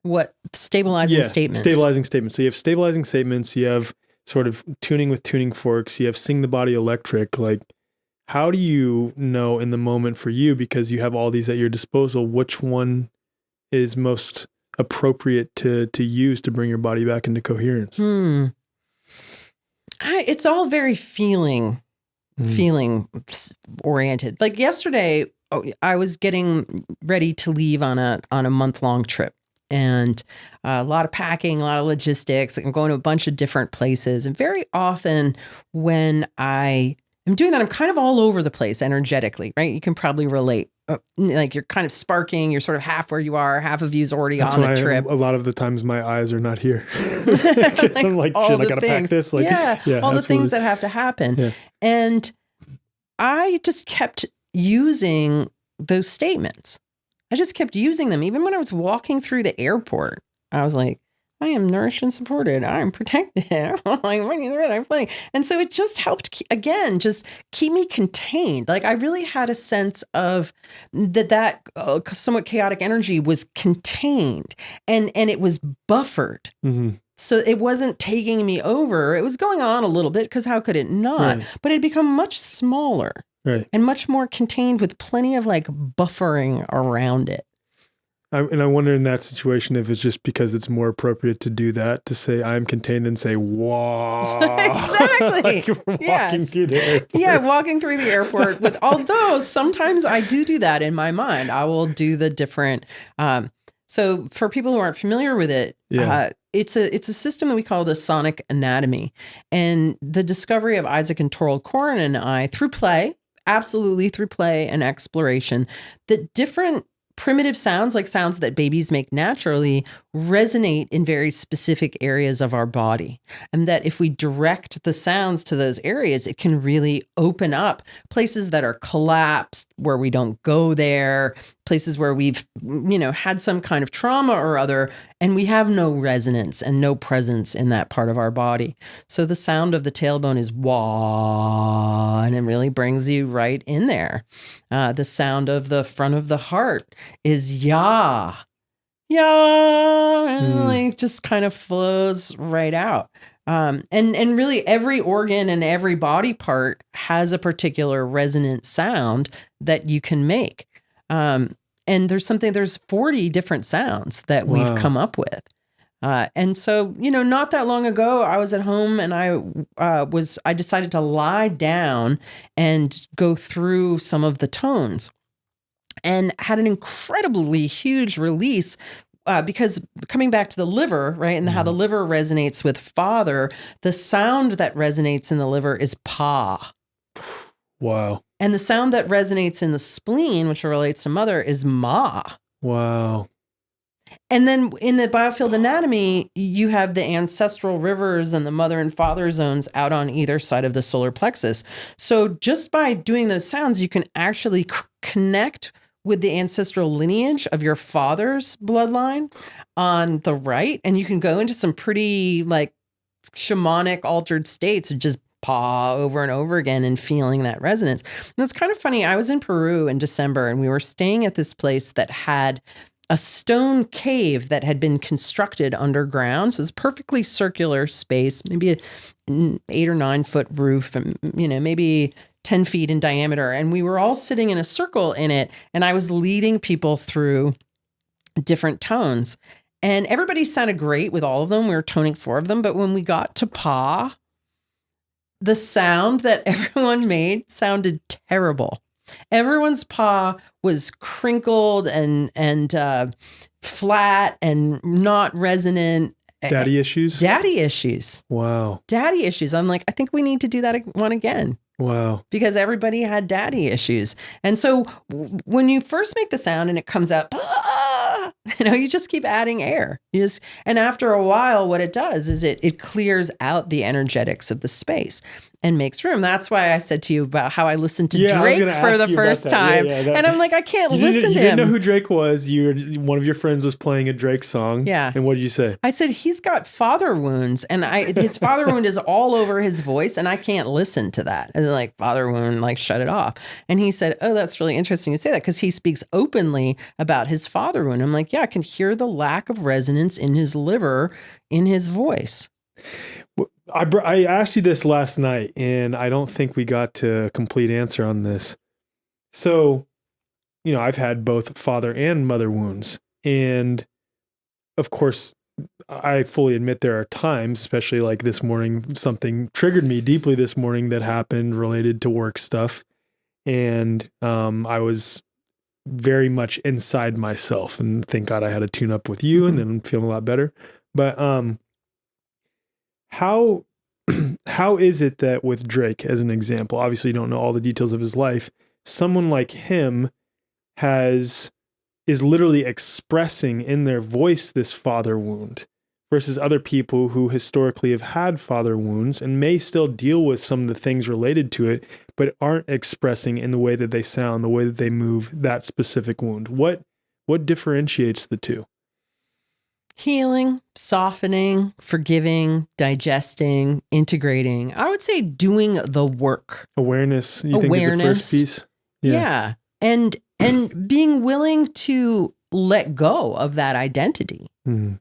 What? Stabilizing statements. Stabilizing statements. So you have stabilizing statements. You have sort of tuning with tuning forks. You have Sing the Body Electric. Like, how do you know in the moment for you, because you have all these at your disposal, which one is most appropriate to use to bring your body back into coherence? It's all very feeling oriented. Like yesterday, I was getting ready to leave on a month-long trip, and a lot of packing, a lot of logistics. I'm going to a bunch of different places, and very often when I am doing that, I'm kind of all over the place energetically, right? You can probably relate. Like, you're kind of sparking, you're sort of half where you are, half of you's already on the trip. A lot of the times my eyes are not here. Like, I'm like, shit, I gotta pack this. Like, all absolutely. The things that have to happen. Yeah. And I just kept using those statements. I just kept using them. Even when I was walking through the airport, I was like, I am nourished and supported. I am protected. I'm playing. And so it just helped, again, just keep me contained. Like, I really had a sense of that somewhat chaotic energy was contained and it was buffered. So it wasn't taking me over. It was going on a little bit, because how could it not? Right. But it had become much smaller and much more contained with plenty of like buffering around it. And I wonder in that situation if it's just because it's more appropriate to do that, to say I'm contained than say, wow. Exactly. Like you're walking through the airport. Yeah, walking through the airport. Although sometimes I do that in my mind. I will do the different. So for people who aren't familiar with it, it's a system that we call the sonic anatomy. And the discovery of Isaac and Torald Corin and I through play, absolutely through play and exploration, that different primitive sounds, like sounds that babies make naturally, resonate in very specific areas of our body. And that if we direct the sounds to those areas, it can really open up places that are collapsed, where we don't go there, places where we've, had some kind of trauma or other, and we have no resonance and no presence in that part of our body. So the sound of the tailbone is wah, and it really brings you right in there. The sound of the front of the heart is yah. Yeah, and like just kind of flows right out. And really every organ and every body part has a particular resonant sound that you can make. And there's 40 different sounds that we've come up with. And so, not that long ago, I was at home and I decided to lie down and go through some of the tones, and had an incredibly huge release because coming back to the liver, right, and how the liver resonates with father, the sound that resonates in the liver is pa. Wow. And the sound that resonates in the spleen, which relates to mother, is ma. Wow. And then in the biofield anatomy, you have the ancestral rivers and the mother and father zones out on either side of the solar plexus. So just by doing those sounds, you can actually connect with the ancestral lineage of your father's bloodline on the right. And you can go into some pretty like shamanic altered states of just paw over and over again and feeling that resonance. And it's kind of funny. I was in Peru in December and we were staying at this place that had a stone cave that had been constructed underground. So it's perfectly circular space, maybe an 8 or 9 foot roof, and maybe 10 feet in diameter. And we were all sitting in a circle in it. And I was leading people through different tones. And everybody sounded great with all of them. We were toning 4 of them. But when we got to pa, the sound that everyone made sounded terrible. Everyone's pa was crinkled and flat and not resonant. Daddy issues? Daddy issues. Wow. Daddy issues. I'm like, I think we need to do that one again. Wow. Because everybody had daddy issues. And so when you first make the sound and it comes out, you just keep adding air. And after a while, what it does is it clears out the energetics of the space and makes room. That's why I said to you about how I listened to Drake for the first time. And I'm like, I can't listen to him. You didn't know who Drake was. One of your friends was playing a Drake song. Yeah. And what did you say? I said, he's got father wounds. And his father wound is all over his voice. And I can't listen to that. And like, father wound, like, shut it off. And he said, oh, that's really interesting you say that, because he speaks openly about his father wound. I'm like, yeah, I can hear the lack of resonance in his liver, in his voice. I asked you this last night, and I don't think we got to a complete answer on this. So, I've had both father and mother wounds. And of course, I fully admit there are times, especially like this morning, something triggered me deeply this morning that happened related to work stuff. And I was very much inside myself, and thank God I had a tune up with you, and then I'm feeling a lot better. But how is it that with Drake, as an example, obviously you don't know all the details of his life, someone like him is literally expressing in their voice this father wound, versus other people who historically have had father wounds and may still deal with some of the things related to it, but aren't expressing in the way that they sound, the way that they move that specific wound? What differentiates the two? Healing, softening, forgiving, digesting, integrating. I would say doing the work. Awareness, you think, is the first piece? Yeah. And being willing to let go of that identity. Mm-hmm.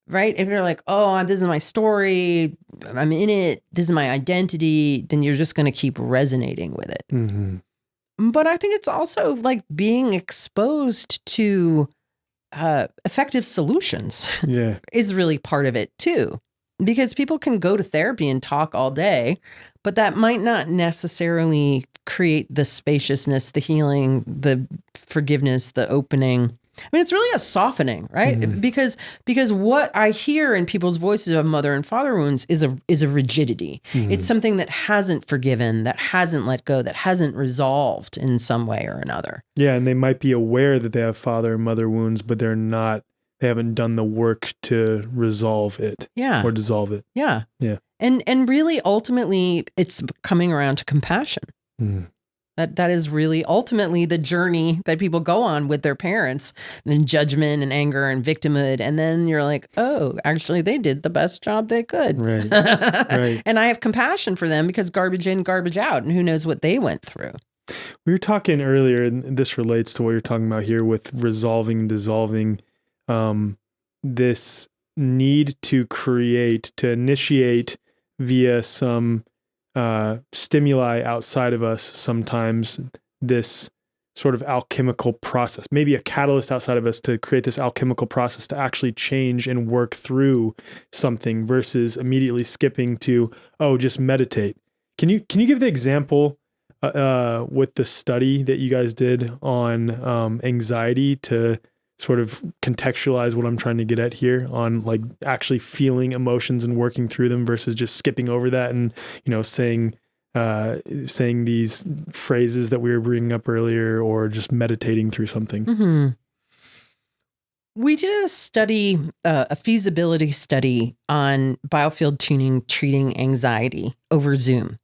Right? If you're like, oh, this is my story, I'm in it, this is my identity, then you're just going to keep resonating with it. Mm-hmm. But I think it's also like being exposed to effective solutions is really part of it too. Because people can go to therapy and talk all day, but that might not necessarily create the spaciousness, the healing, the forgiveness, the opening I mean, it's really a softening, right? Because what I hear in people's voices of mother and father wounds is a rigidity. It's something that hasn't forgiven, that hasn't let go, that hasn't resolved in some way or another. Yeah, and they might be aware that they have father and mother wounds, but they haven't done the work to resolve it. Yeah. Or dissolve it. Yeah. Yeah. And really, ultimately, it's coming around to compassion. That is really ultimately the journey that people go on with their parents, and judgment and anger and victimhood. And then you're like, oh, actually, they did the best job they could. Right. Right. And I have compassion for them because garbage in, garbage out, and who knows what they went through. We were talking earlier, and this relates to what you're talking about here with resolving and dissolving, this need to initiate via some stimuli outside of us, sometimes this sort of alchemical process, maybe a catalyst outside of us to create this alchemical process to actually change and work through something versus immediately skipping to, oh, just meditate. Can you give the example with the study that you guys did on anxiety to sort of contextualize what I'm trying to get at here on like actually feeling emotions and working through them versus just skipping over that and, saying these phrases that we were bringing up earlier or just meditating through something. We did a study, a feasibility study on biofield tuning, treating anxiety over Zoom.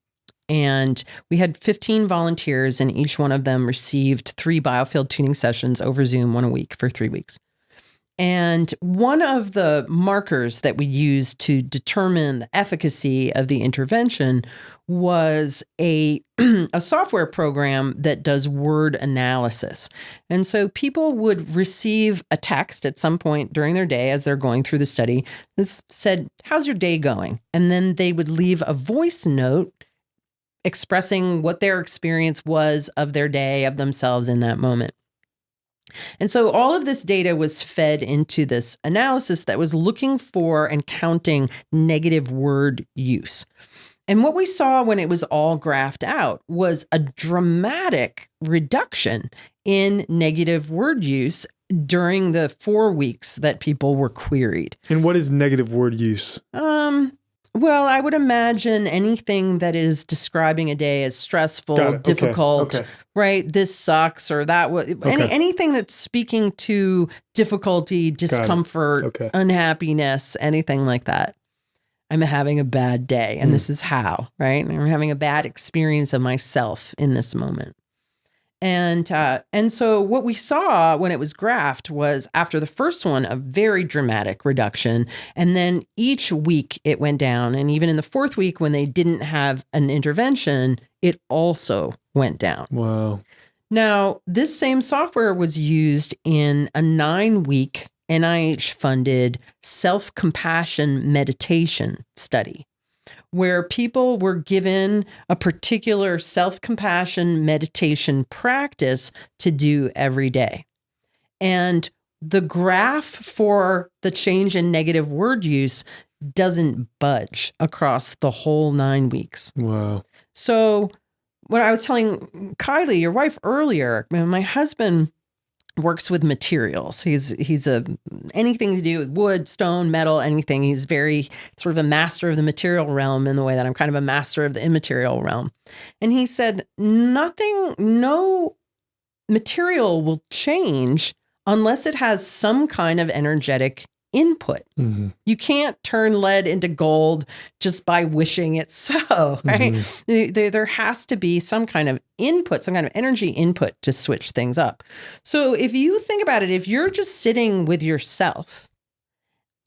And we had 15 volunteers, and each one of them received 3 biofield tuning sessions over Zoom, 1 a week for 3 weeks. And one of the markers that we used to determine the efficacy of the intervention was a software program that does word analysis. And so people would receive a text at some point during their day as they're going through the study. This said, "How's your day going?" And then they would leave a voice note expressing what their experience was of their day, of themselves in that moment. And so all of this data was fed into this analysis that was looking for and counting negative word use. And what we saw when it was all graphed out was a dramatic reduction in negative word use during the 4 weeks that people were queried. And what is negative word use? Well, I would imagine anything that is describing a day as stressful, difficult, right? This sucks, or that was anything that's speaking to difficulty, discomfort, unhappiness, anything like that. I'm having a bad day, and this is how, right? I'm having a bad experience of myself in this moment. And so what we saw when it was graphed was after the first one, a very dramatic reduction. And then each week it went down. And even in the 4th week, when they didn't have an intervention, it also went down. Wow. Now, this same software was used in a 9-week NIH-funded self-compassion meditation study, where people were given a particular self-compassion meditation practice to do every day. And the graph for the change in negative word use doesn't budge across the whole 9 weeks. Wow. So when I was telling Kylie, your wife, earlier, my husband works with materials. He's anything to do with wood, stone, metal, anything. He's very sort of a master of the material realm in the way that I'm kind of a master of the immaterial realm. And he said, no material will change unless it has some kind of energetic input. You can't turn lead into gold just by wishing it so, right? There has to be some kind of input, some kind of energy input to switch things up. So if you think about it, if you're just sitting with yourself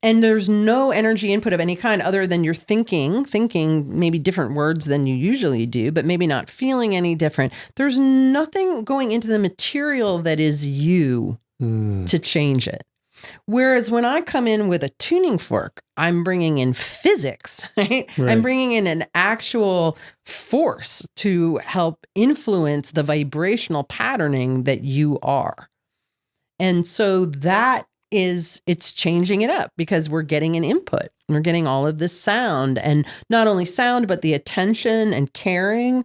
and there's no energy input of any kind other than you're thinking maybe different words than you usually do, but maybe not feeling any different, there's nothing going into the material that is you to change it. Whereas when I come in with a tuning fork, I'm bringing in physics, right? I'm bringing in an actual force to help influence the vibrational patterning that you are. And so it's changing it up because we're getting an input. We're getting all of this sound, and not only sound, but the attention and caring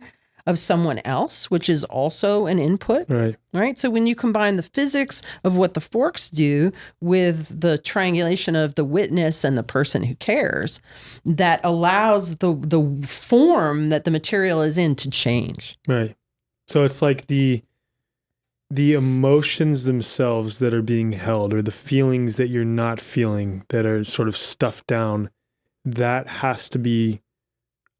of someone else, which is also an input. Right. So when you combine the physics of what the forks do with the triangulation of the witness and the person who cares, that allows the form that the material is in to change. Right. So it's like the emotions themselves that are being held, or the feelings that you're not feeling that are sort of stuffed down, that has to be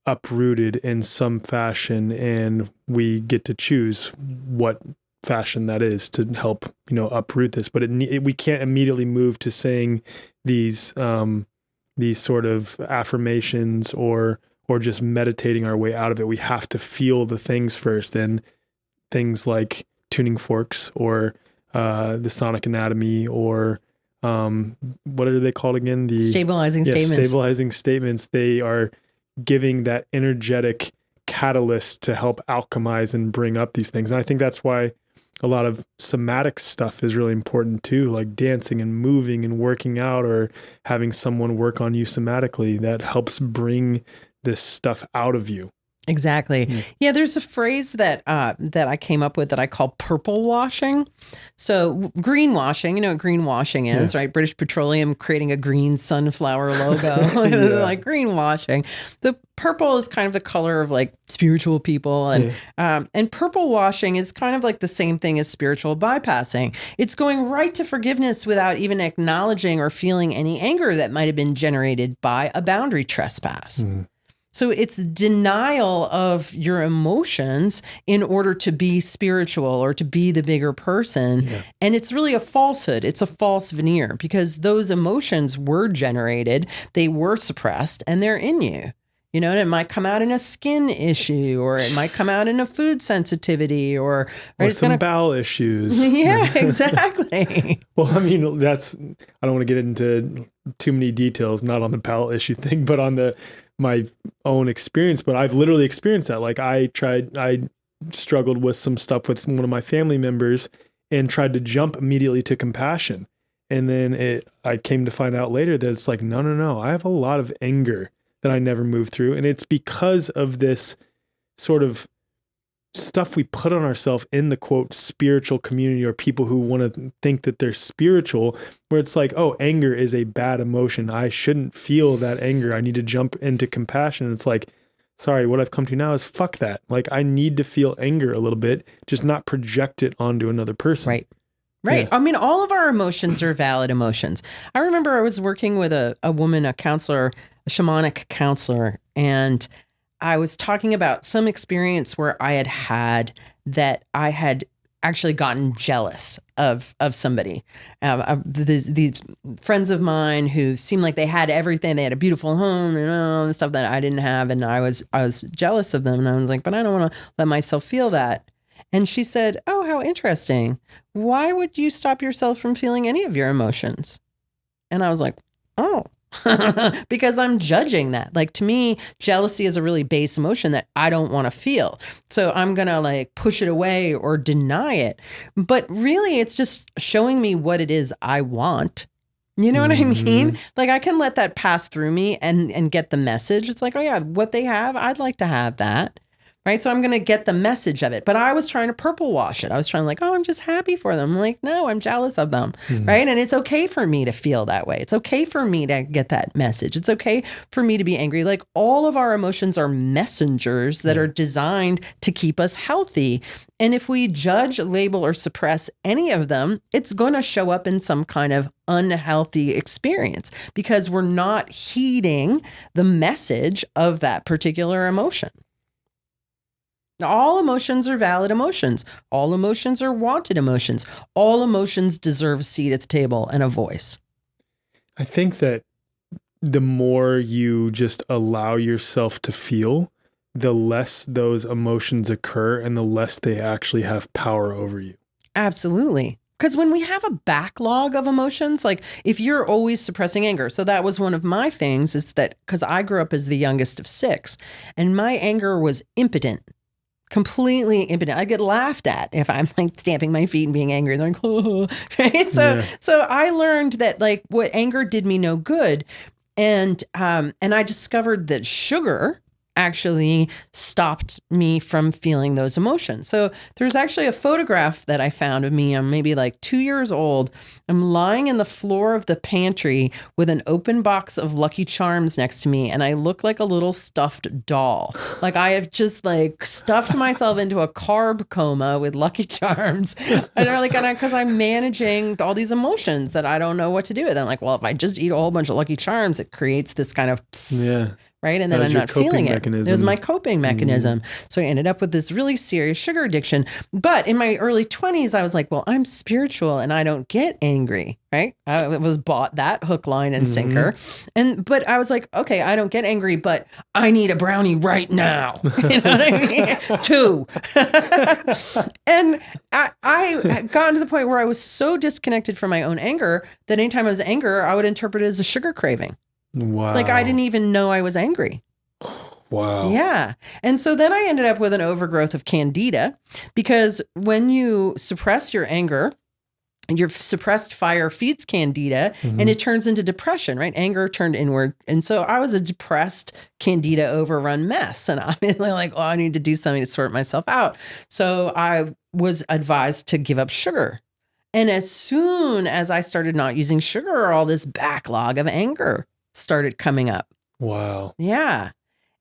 uprooted in some fashion, and we get to choose what fashion that is to help, uproot this. But we can't immediately move to saying these sort of affirmations or just meditating our way out of it. We have to feel the things first, and things like tuning forks or the sonic anatomy, or what are they called again? The stabilizing statements. Stabilizing statements. They are giving that energetic catalyst to help alchemize and bring up these things. And I think that's why a lot of somatic stuff is really important too, like dancing and moving and working out, or having someone work on you somatically. That helps bring this stuff out of you. Exactly. Yeah, there's a phrase that I came up with that I call purple washing. So greenwashing, you know what greenwashing is, right? British Petroleum creating a green sunflower logo, like greenwashing. The purple is kind of the color of like spiritual people, and purple washing is kind of like the same thing as spiritual bypassing. It's going right to forgiveness without even acknowledging or feeling any anger that might have been generated by a boundary trespass. So it's denial of your emotions in order to be spiritual or to be the bigger person. And it's really a falsehood. It's a false veneer, because those emotions were generated, they were suppressed, and they're in you. And it might come out in a skin issue, or it might come out in a food sensitivity, or some bowel issues. Yeah, exactly. Well, I mean, I don't want to get into too many details, not on the bowel issue thing, but on my own experience. But I've literally experienced that. Like I struggled with some stuff with one of my family members and tried to jump immediately to compassion. And then I came to find out later that it's like, no. I have a lot of anger that I never moved through. And it's because of this sort of stuff we put on ourselves in the quote spiritual community, or people who want to think that they're spiritual, where it's like, oh, anger is a bad emotion. I shouldn't feel that anger. I need to jump into compassion. And it's like, sorry, what I've come to now is fuck that. Like, I need to feel anger a little bit, just not project it onto another person. Right. Yeah. I mean, all of our emotions are valid emotions. I remember I was working with a woman, a counselor, a shamanic counselor, and I was talking about some experience where I had that I had actually gotten jealous of somebody. These friends of mine who seemed like they had everything. They had a beautiful home and all the stuff that I didn't have, and I was jealous of them. And I was like, but I don't want to let myself feel that. And she said, oh, how interesting. Why would you stop yourself from feeling any of your emotions? And I was like, oh. Because I'm judging that. Like, to me, jealousy is a really base emotion that I don't want to feel. So I'm going to like push it away or deny it. But really, it's just showing me what it is I want. You know what I mean? Like, I can let that pass through me and get the message. It's like, oh yeah, what they have, I'd like to have that. Right. So I'm going to get the message of it. But I was trying to purple wash it. I was trying to like, oh, I'm just happy for them. I'm like, no, I'm jealous of them. Right. And it's okay for me to feel that way. It's okay for me to get that message. It's okay for me to be angry. Like, all of our emotions are messengers that are designed to keep us healthy. And if we judge, label, or suppress any of them, it's going to show up in some kind of unhealthy experience, because we're not heeding the message of that particular emotion. All emotions are valid emotions. All emotions are wanted emotions. All emotions deserve a seat at the table and a voice. I think that the more you just allow yourself to feel, the less those emotions occur and the less they actually have power over you. Absolutely. Because when we have a backlog of emotions, like if you're always suppressing anger, so that was one of my things, is that because I grew up as the youngest of 6, and my anger was impotent. Completely impotent. I get laughed at if I'm like stamping my feet and being angry. They're like, oh, right? So I learned that like what anger did me no good. And I discovered that sugar actually stopped me from feeling those emotions. So there's actually a photograph that I found of me. I'm maybe like 2 years old. I'm lying in the floor of the pantry with an open box of Lucky Charms next to me, and I look like a little stuffed doll. Like I have just like stuffed myself into a carb coma with Lucky Charms, because I'm managing all these emotions that I don't know what to do with. I'm like, well, if I just eat a whole bunch of Lucky Charms, it creates this kind of right? And then I'm not feeling it. It was my coping mechanism. So I ended up with this really serious sugar addiction. But in my early 20s, I was like, well, I'm spiritual and I don't get angry, right? I was bought that hook, line, and sinker. But I was like, okay, I don't get angry, but I need a brownie right now. You know what I mean? 2. And I had gotten to the point where I was so disconnected from my own anger that anytime I was angry, I would interpret it as a sugar craving. Wow. Like I didn't even know I was angry. Wow. Yeah. And so then I ended up with an overgrowth of candida, because when you suppress your anger, your suppressed fire feeds candida and it turns into depression, right? Anger turned inward. And so I was a depressed, candida overrun mess. And I'm like, oh, I need to do something to sort myself out. So I was advised to give up sugar. And as soon as I started not using sugar, all this backlog of anger started coming up. Wow. Yeah.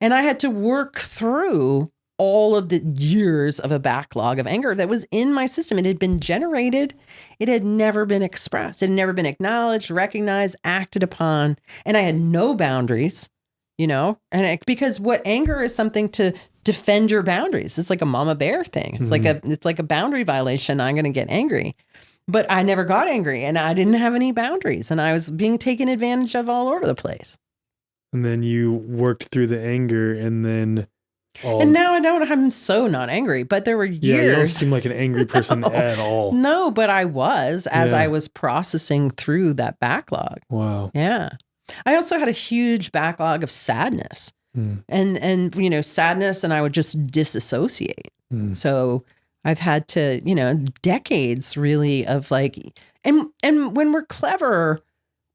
And I had to work through all of the years of a backlog of anger that was in my system. It had been generated. It had never been expressed. It had never been acknowledged, recognized, acted upon. And I had no boundaries, because what anger is something to defend your boundaries. It's like a mama bear thing. It's like a boundary violation. I'm going to get angry. But I never got angry and I didn't have any boundaries and I was being taken advantage of all over the place. And then you worked through the anger and then... And now I'm so not angry, but there were years... Yeah, you don't seem like an angry person at all. No, but I was as I was processing through that backlog. Wow. Yeah. I also had a huge backlog of sadness and sadness, and I would just disassociate. So I've had to, decades really of like, and when we're clever,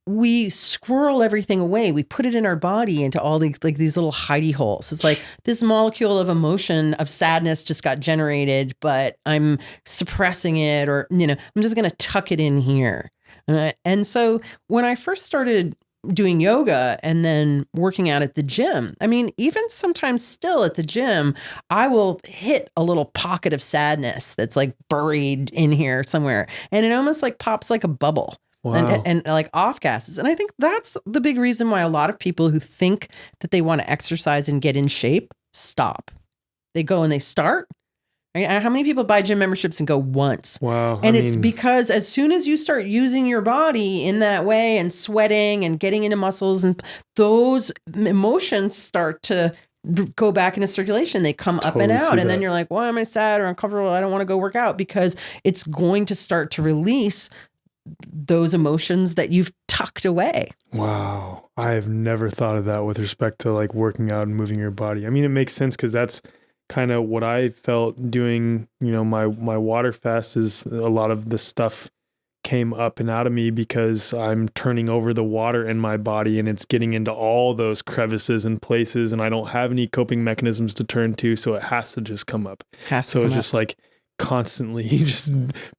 we squirrel everything away. We put it in our body into all these little hidey holes. It's like this molecule of emotion of sadness just got generated, but I'm suppressing it, or, I'm just going to tuck it in here. And so when I first started doing yoga and then working out at the gym, I mean, even sometimes still at the gym, I will hit a little pocket of sadness that's like buried in here somewhere. And it almost like pops like a bubble. Wow. And like off gases. And I think that's the big reason why a lot of people who think that they want to exercise and get in shape stop. They go and they start. How many people buy gym memberships and go once? Wow. And it's because as soon as you start using your body in that way and sweating and getting into muscles, and those emotions start to go back into circulation. They come up and out. And then you're like, why am I sad or uncomfortable? I don't want to go work out, because it's going to start to release those emotions that you've tucked away. Wow. I have never thought of that with respect to like working out and moving your body. I mean, it makes sense because that's kind of what I felt doing, my water fast. Is a lot of the stuff came up and out of me because I'm turning over the water in my body and it's getting into all those crevices and places, and I don't have any coping mechanisms to turn to. So it has to just come up. So it's just like constantly just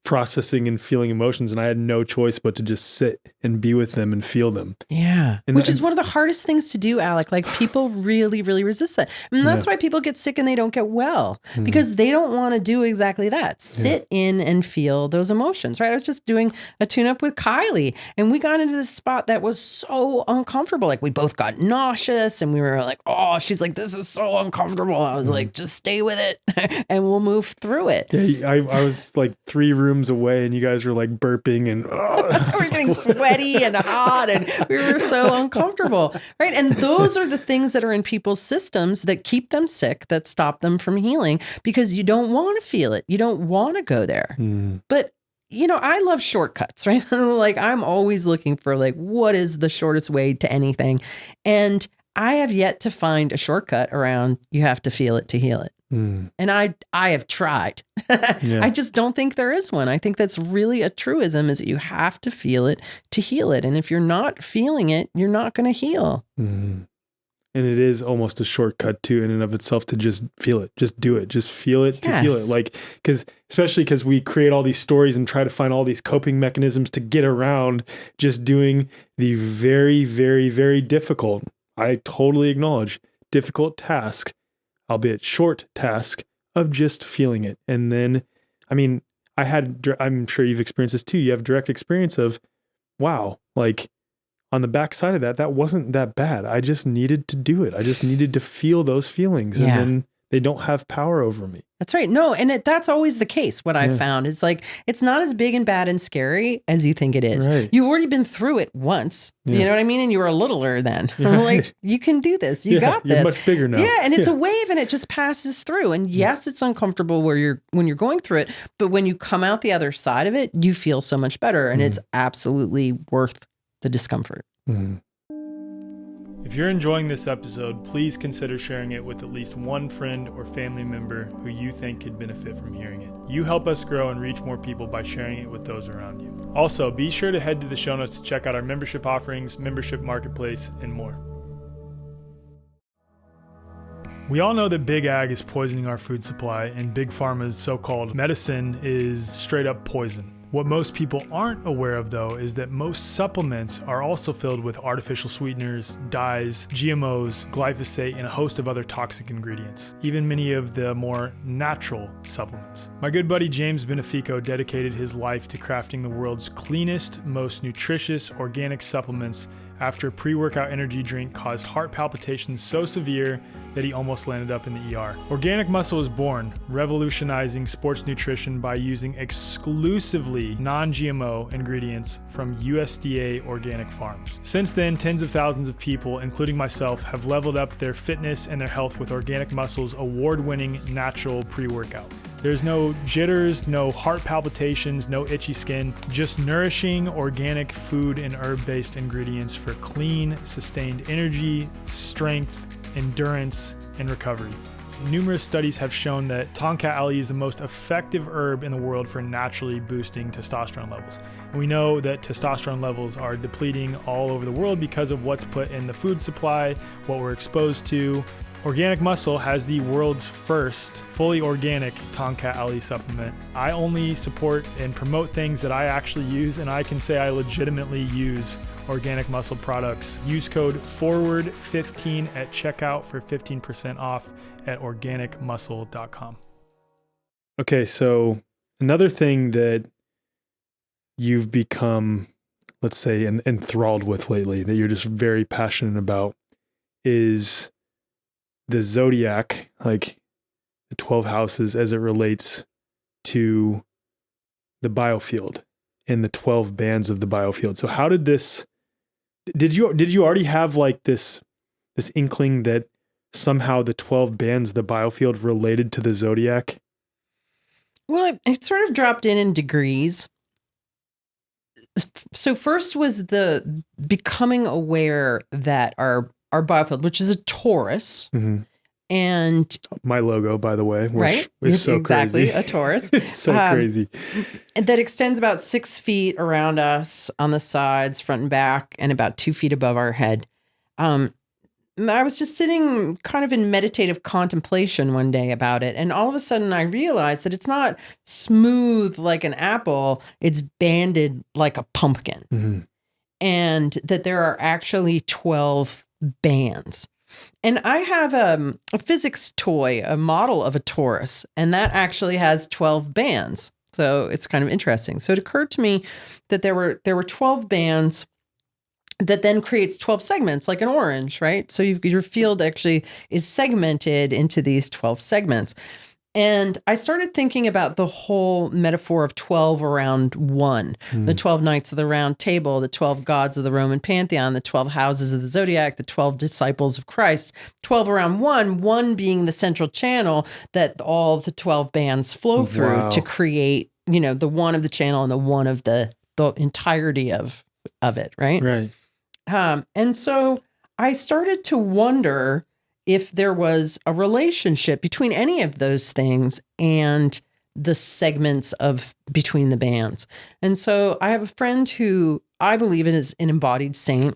processing and feeling emotions, and I had no choice but to just sit and be with them and feel them. Yeah. Which is one of the hardest things to do, Alec. Like people really, really resist that. And that's why people get sick and they don't get well, because they don't want to do exactly that. Sit in and feel those emotions, right? I was just doing a tune-up with Kylie and we got into this spot that was so uncomfortable. Like we both got nauseous and we were like, oh, she's like, this is so uncomfortable. I was like, just stay with it and we'll move through it. Yeah, I was like 3 rooms away and you guys were like burping and we're getting sweaty and hot and we were so uncomfortable, right? And those are the things that are in people's systems that keep them sick, that stop them from healing, because you don't want to feel it. You don't want to go there. But I love shortcuts, right? Like I'm always looking for like, what is the shortest way to anything? And I have yet to find a shortcut around you have to feel it to heal it. And I have tried. I just don't think there is one. I think that's really a truism, is that you have to feel it to heal it. And if you're not feeling it, you're not going to heal. And it is almost a shortcut too, in and of itself, to just feel it, just do it, just feel it, to feel it. Like, especially because we create all these stories and try to find all these coping mechanisms to get around just doing the very, very, very difficult, I totally acknowledge, difficult task, albeit short task, of just feeling it. And then, I mean, I'm sure you've experienced this too. You have direct experience of, wow, like, on the backside of that, that wasn't that bad. I just needed to do it. I just needed to feel those feelings, and then they don't have power over me. That's right. No, and that's always the case. What I've found is like, it's not as big and bad and scary as you think it is. Right. You've already been through it once. You know what I mean? And you were a littler then. I'm like, you can do this. You got this. You're much bigger now. Yeah, and it's a wave, and it just passes through. And yes, it's uncomfortable when you're going through it, but when you come out the other side of it, you feel so much better, and it's absolutely worth the discomfort. If you're enjoying this episode, please consider sharing it with at least one friend or family member who you think could benefit from hearing it. You help us grow and reach more people by sharing it with those around you. Also, be sure to head to the show notes to check out our membership offerings, membership marketplace, and more. We all know that Big Ag is poisoning our food supply, and Big Pharma's so-called medicine is straight up poison. What most people aren't aware of, though, is that most supplements are also filled with artificial sweeteners, dyes, GMOs, glyphosate, and a host of other toxic ingredients, even many of the more natural supplements. My good buddy James Benefico dedicated his life to crafting the world's cleanest, most nutritious organic supplements after a pre-workout energy drink caused heart palpitations so severe that he almost landed up in the ER. Organic Muscle was born, revolutionizing sports nutrition by using exclusively non-GMO ingredients from USDA organic farms. Since then, tens of thousands of people, including myself, have leveled up their fitness and their health with Organic Muscle's award-winning natural pre-workout. There's no jitters, no heart palpitations, no itchy skin, just nourishing organic food and herb-based ingredients for clean, sustained energy, strength, endurance, and recovery. Numerous studies have shown that Tonka Ali is the most effective herb in the world for naturally boosting testosterone levels. And we know that testosterone levels are depleting all over the world because of what's put in the food supply, what we're exposed to. Organic Muscle has the world's first fully organic Tonka Ali supplement. I only support and promote things that I actually use, and I can say I legitimately use Organic Muscle products. Use code FORWARD15 at checkout for 15% off at organicmuscle.com. Okay, so another thing that you've become, let's say, enthralled with lately, that you're just very passionate about, is the Zodiac, like the 12 houses as it relates to the biofield and the 12 bands of the biofield. So how did this, did you already have like this inkling that somehow the 12 bands of the biofield related to the Zodiac? Well, it sort of dropped in degrees. So first was the becoming aware that our biofield, which is a Taurus, and my logo, by the way, which right, is so exactly crazy. A Taurus, it's so crazy, and that extends about 6 feet around us on the sides, front and back, and about 2 feet above our head. I was just sitting kind of in meditative contemplation one day about it, and all of a sudden I realized that it's not smooth like an apple; it's banded like a pumpkin, and that there are actually 12 bands. And I have a physics toy, a model of a Taurus, and that actually has 12 bands. So it's kind of interesting. So it occurred to me that there were 12 bands that then creates 12 segments, like an orange, right? So your field actually is segmented into these 12 segments. And I started thinking about the whole metaphor of 12 around one, the 12 knights of the round table, the 12 gods of the Roman pantheon, the 12 houses of the Zodiac, the 12 disciples of Christ, 12 around one being the central channel that all the 12 bands flow through to create, the one of the channel and the one of the entirety of it, right? Right. And so I started to wonder if there was a relationship between any of those things and the segments of between the bands. And so I have a friend who I believe is an embodied saint.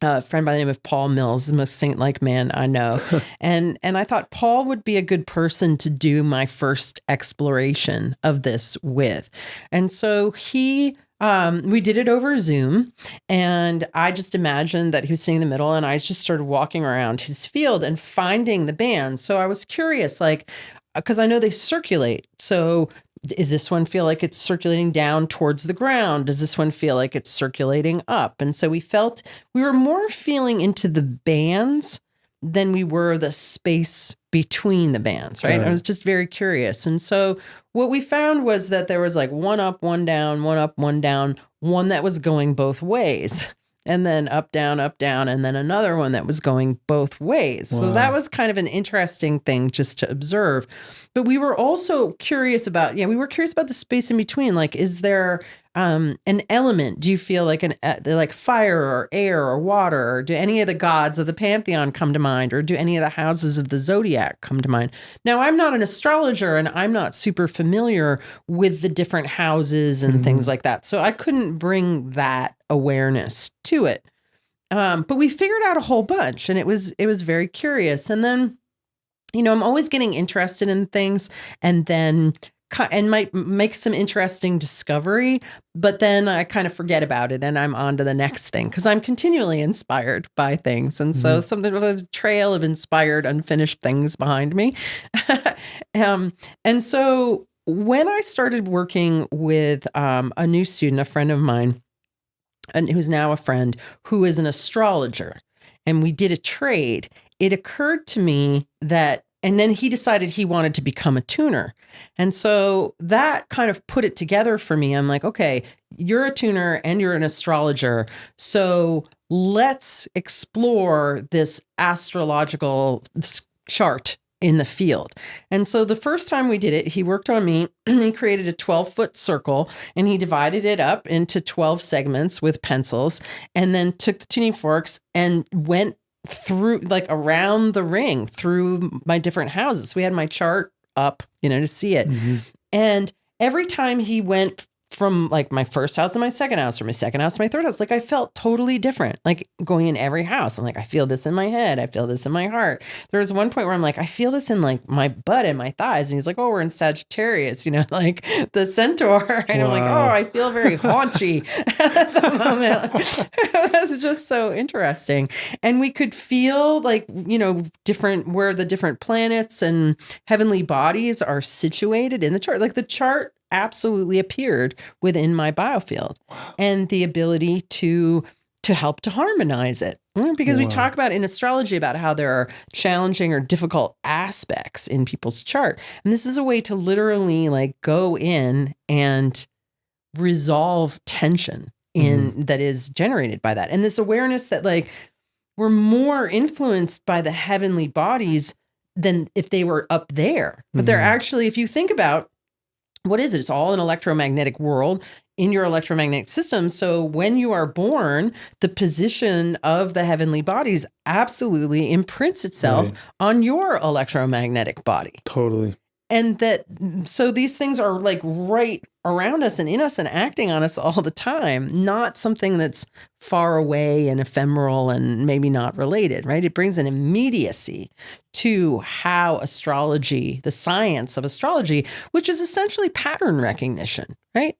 a friend by the name of Paul Mills, the most saint-like man I know. and I thought Paul would be a good person to do my first exploration of this with. And so we did it over Zoom, and I just imagined that he was sitting in the middle, and I just started walking around his field and finding the bands. So I was curious, like, because I know they circulate. So does this one feel like it's circulating down towards the ground? Does this one feel like it's circulating up? And so we were more feeling into the bands than we were the space between the bands, right? I was just very curious. And so what we found was that there was like one up, one down, one up, one down, one that was going both ways. And then up, down, and then another one that was going both ways. Wow. So that was kind of an interesting thing just to observe. But we were also curious about, the space in between. Like, is there an element? Do you feel like like fire or air or water? Or do any of the gods of the pantheon come to mind? Or do any of the houses of the Zodiac come to mind? Now, I'm not an astrologer, and I'm not super familiar with the different houses and things like that. So I couldn't bring that awareness to it. But we figured out a whole bunch, and it was very curious. And then, I'm always getting interested in things, and then might make some interesting discovery, but then I kind of forget about it and I'm on to the next thing because I'm continually inspired by things. And so something with a trail of inspired, unfinished things behind me. And so when I started working with a new student, a friend of mine, and who's now a friend, who is an astrologer, and we did a trade, it occurred to me that, and then he decided he wanted to become a tuner. And so that kind of put it together for me. I'm like, okay, you're a tuner and you're an astrologer. So let's explore this astrological chart in the field. And so the first time we did it, he worked on me and he created a 12-foot circle and he divided it up into 12 segments with pencils and then took the tuning forks and went through, like, around the ring through my different houses. We had my chart up, to see it. And every time he went from like my first house to my second house, or my second house to my third house, like I felt totally different, like going in every house. I'm like, I feel this in my head. I feel this in my heart. There was one point where I'm like, I feel this in like my butt and my thighs. And he's like, oh, we're in Sagittarius, like the centaur. And I'm like, oh, I feel very haunchy at the moment. That's just so interesting. And we could feel like, different, where the different planets and heavenly bodies are situated in the chart. Like the chart absolutely appeared within my biofield. Wow. And the ability to help to harmonize it. Because we talk about in astrology about how there are challenging or difficult aspects in people's chart. And this is a way to literally like go in and resolve tension that is generated by that. And this awareness that like we're more influenced by the heavenly bodies than if they were up there. But they're actually, if you think about what is it? It's all an electromagnetic world in your electromagnetic system. So when you are born, the position of the heavenly bodies absolutely imprints itself on your electromagnetic body. Totally. And so these things are like right around us and in us and acting on us all the time, not something that's far away and ephemeral and maybe not related, right? It brings an immediacy to how astrology, the science of astrology, which is essentially pattern recognition, right?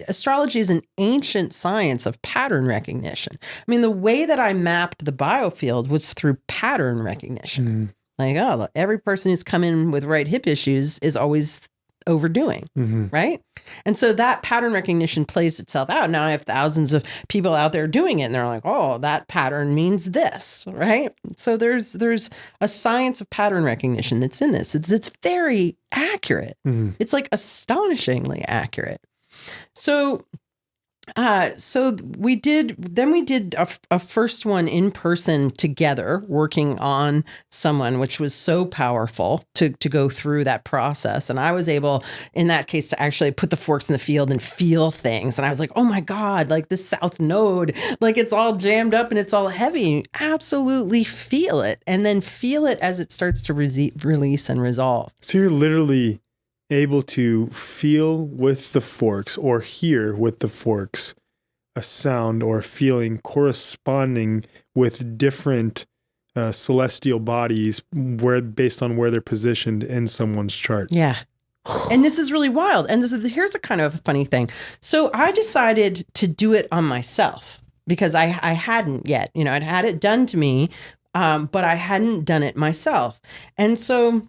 Astrology is an ancient science of pattern recognition. I mean, the way that I mapped the biofield was through pattern recognition. Like, oh, every person who's come in with right hip issues is always overdoing, right? And so that pattern recognition plays itself out. Now I have thousands of people out there doing it, and they're like, oh, that pattern means this, right? So there's a science of pattern recognition that's in this. It's very accurate. It's like astonishingly accurate. So we did a first one in person together, working on someone, which was so powerful to go through that process. And I was able, in that case, to actually put the forks in the field and feel things. And I was like, oh my God, like this south node, like it's all jammed up and it's all heavy. You absolutely feel it. And then feel it as it starts to release and resolve. So you're literally able to feel with the forks or hear with the forks a sound or a feeling corresponding with different celestial bodies based on where they're positioned in someone's chart. Yeah. And this is really wild. And here's a kind of a funny thing. So I decided to do it on myself because I hadn't yet. I'd had it done to me, but I hadn't done it myself. And so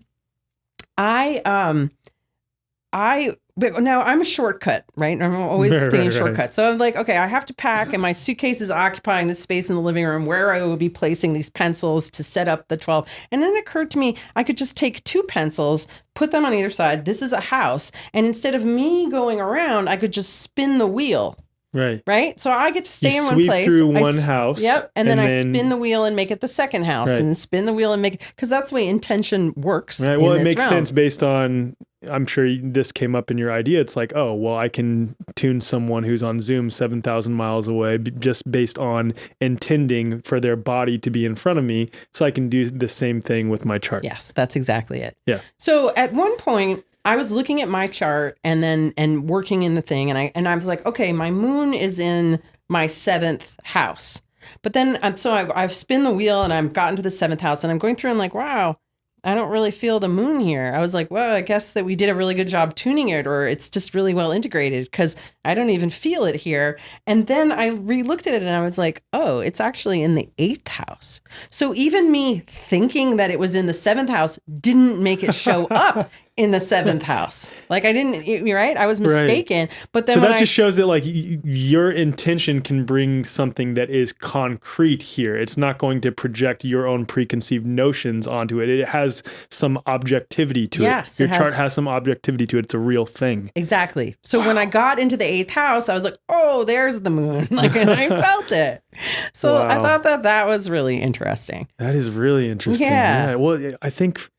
but now I'm a shortcut, right? I'm always thinking shortcut. So I'm like, okay, I have to pack, and my suitcase is occupying this space in the living room where I will be placing these pencils to set up the 12. And then it occurred to me, I could just take 2 pencils, put them on either side. This is a house. And instead of me going around, I could just spin the wheel. Right. So I get to stay in one place. Through one house. Yep. And then I spin the wheel and make it the second house, and spin the wheel and make it, because that's the way intention works. Right. Well, it makes sense based on, I'm sure this came up in your idea. It's like, oh, well, I can tune someone who's on Zoom 7,000 miles away just based on intending for their body to be in front of me. So I can do the same thing with my chart. Yes, that's exactly it. Yeah. So at one point, I was looking at my chart and working in the thing, and I was like, okay, my moon is in my 7th house. But then I've spin the wheel and I've gotten to the 7th house, and I'm going through and like, wow, I don't really feel the moon here. I was like, well, I guess that we did a really good job tuning it, or it's just really well integrated because I don't even feel it here. And then I re-looked at it and I was like, oh, it's actually in the 8th house. So even me thinking that it was in the 7th house didn't make it show up in the 7th house. Like I didn't, you're right. I was mistaken. Right. But then that just shows that like your intention can bring something that is concrete here. It's not going to project your own preconceived notions onto it. It has some objectivity to it. Your chart has some objectivity to it. It's a real thing. Exactly. So when I got into the 8th house, I was like, oh, there's the moon. Like, and I felt it. So I thought that was really interesting. That is really interesting. Yeah. Well, I think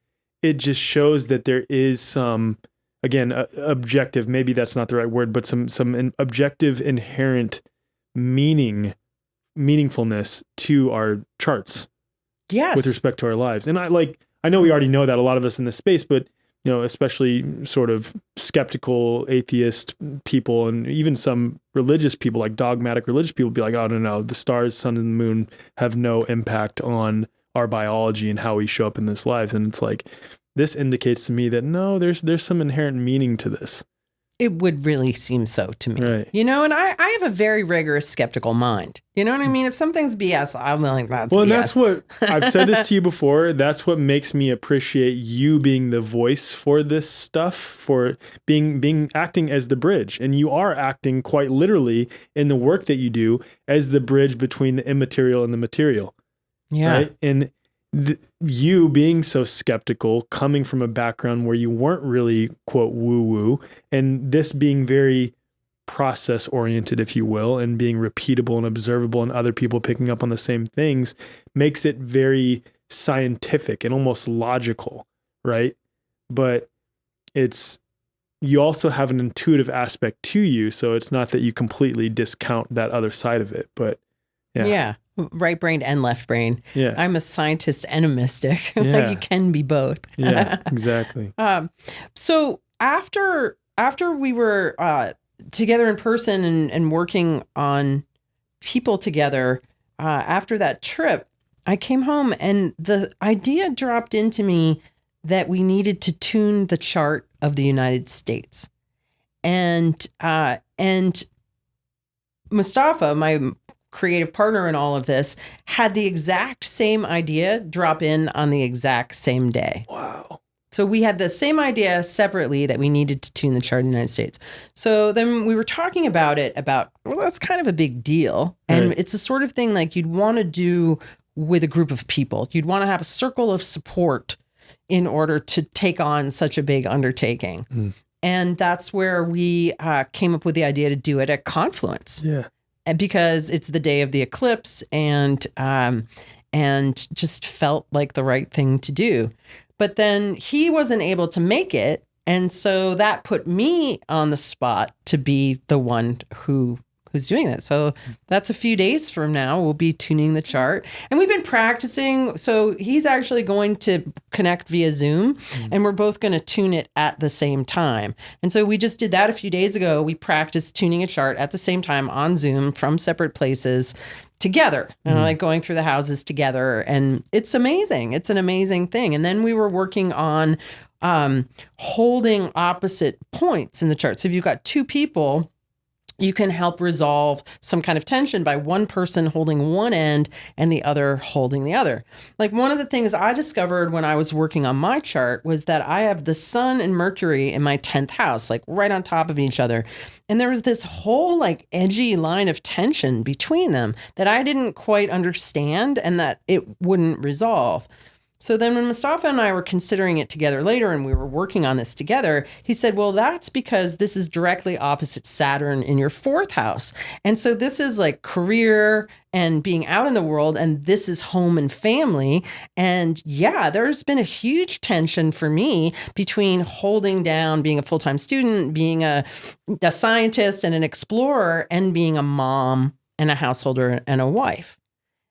it just shows that there is some, again, objective, maybe that's not the right word, but some objective inherent meaningfulness to our charts. Yes. With respect to our lives. And I know we already know that, a lot of us in this space, but especially sort of skeptical atheist people and even some religious people, like dogmatic religious people, be like, oh, no, the stars, sun, and the moon have no impact on our biology and how we show up in this lives. And it's like, this indicates to me that no, there's some inherent meaning to this. It would really seem so to me. Right. And I have a very rigorous skeptical mind. You know what I mean? If something's BS, I'm like, that's well, BS. And that's what, I've said this to you before, that's what makes me appreciate you being the voice for this stuff, for acting as the bridge. And you are acting quite literally in the work that you do as the bridge between the immaterial and the material. Yeah. Right. And you being so skeptical, coming from a background where you weren't really, quote, woo-woo, and this being very process oriented, if you will, and being repeatable and observable and other people picking up on the same things, makes it very scientific and almost logical, right? But you also have an intuitive aspect to you, so it's not that you completely discount that other side of it, but yeah. Right brain and left brain. Yeah. I'm a scientist and a mystic. Yeah. Like you can be both. Yeah, exactly. So after we were together in person and working on people together, after that trip, I came home and the idea dropped into me that we needed to tune the chart of the United States. And Mustafa, my creative partner in all of this, had the exact same idea drop in on the exact same day. Wow. So we had the same idea separately that we needed to tune the chart in the United States. So then we were talking about well, that's kind of a big deal. And It's the sort of thing like you'd want to do with a group of people. You'd want to have a circle of support in order to take on such a big undertaking. Mm. And that's where we came up with the idea to do it at Confluence. Yeah. Because it's the day of the eclipse and just felt like the right thing to do. But then he wasn't able to make it. And so that put me on the spot to be the one who who's doing that. So that's a few days from now. We'll be tuning the chart. And we've been practicing. So he's actually going to connect via Zoom, and we're both going to tune it at the same time. And so we just did that a few days ago. We practiced tuning a chart at the same time on Zoom from separate places together, like going through the houses together. And it's amazing. It's an amazing thing. And then we were working on holding opposite points in the chart. So if you've got two people, you can help resolve some kind of tension by one person holding one end and the other holding the other. Like one of the things I discovered when I was working on my chart was that I have the Sun and Mercury in my 10th house, like right on top of each other. And there was this whole like edgy line of tension between them that I didn't quite understand and that it wouldn't resolve. So then when Mustafa and I were considering it together later and we were working on this together, he said, well, that's because this is directly opposite Saturn in your 4th house. And so this is like career and being out in the world, and this is home and family. And yeah, there's been a huge tension for me between holding down being a full-time student, being a scientist and an explorer, and being a mom and a householder and a wife.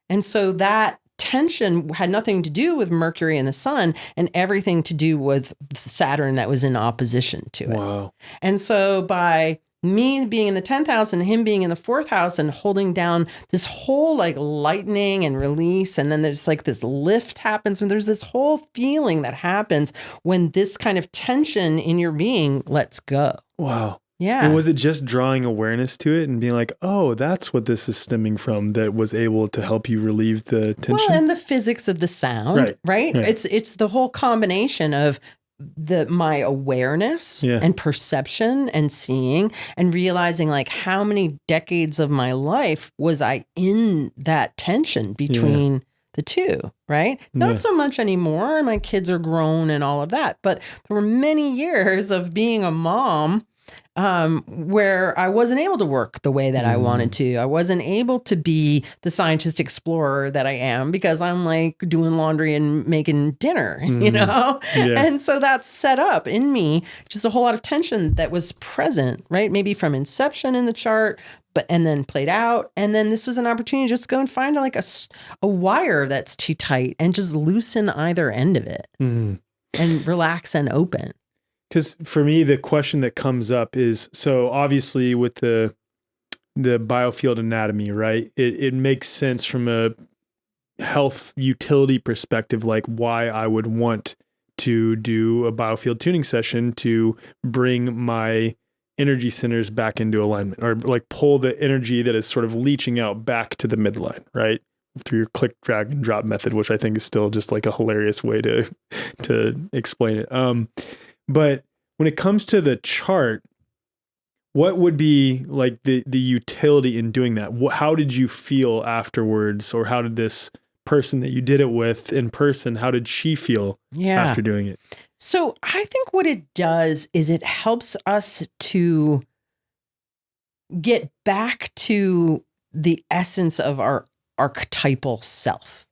And so that tension had nothing to do with Mercury and the Sun and everything to do with Saturn that was in opposition to it. Wow. And so by me being in the 10th house and him being in the 4th house and holding down this whole like lightening and release, and then there's like this lift happens, and there's this whole feeling that happens when this kind of tension in your being lets go. Wow. Yeah. And was it just drawing awareness to it and being like, oh, that's what this is stemming from, that was able to help you relieve the tension? Well, and the physics of the sound, right? It's the whole combination of my awareness and perception and seeing and realizing like how many decades of my life was I in that tension between the two, right? Not so much anymore. My kids are grown and all of that, but there were many years of being a mom where I wasn't able to work the way that I wanted to. I wasn't able to be the scientist explorer that I am because I'm like doing laundry and making dinner, you know? Yeah. And so that set up in me just a whole lot of tension that was present, right? Maybe from inception in the chart, and then played out. And then this was an opportunity to just go and find like a wire that's too tight and just loosen either end of it and relax and open. Because for me, the question that comes up is, so obviously with the biofield anatomy, right? It makes sense from a health utility perspective, like why I would want to do a biofield tuning session to bring my energy centers back into alignment, or like pull the energy that is sort of leaching out back to the midline, right? Through your click, drag, and drop method, which I think is still just like a hilarious way to explain it. But when it comes to the chart, what would be like the utility in doing that? How did you feel afterwards? Or how did this person that you did it with in person, how did she feel after doing it? So I think what it does is it helps us to get back to the essence of our archetypal self.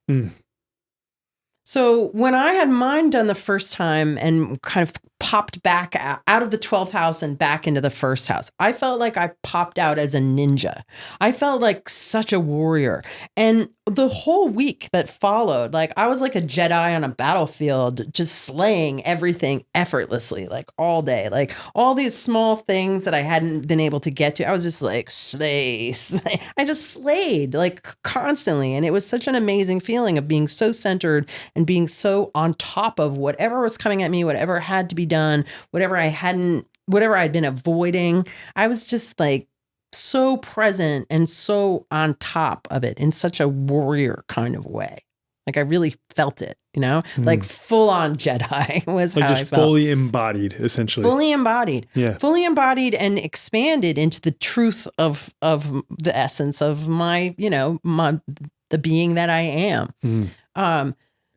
So when I had mine done the first time and kind of popped back out of the 12th house and back into the first house, I felt like I popped out as a ninja. I felt like such a warrior. And the whole week that followed, like I was like a Jedi on a battlefield, just slaying everything effortlessly, like all day, like all these small things that I hadn't been able to get to. I was just like, slay. I just slayed like constantly. And it was such an amazing feeling of being so centered and being so on top of whatever was coming at me, whatever had to be done, whatever I'd been avoiding. I was just like so present and so on top of it in such a warrior kind of way. Like I really felt it, you know, like full on Jedi was like how I felt. Fully embodied, essentially. Fully embodied. Yeah. Fully embodied and expanded into the truth of the essence of my, you know, the being that I am.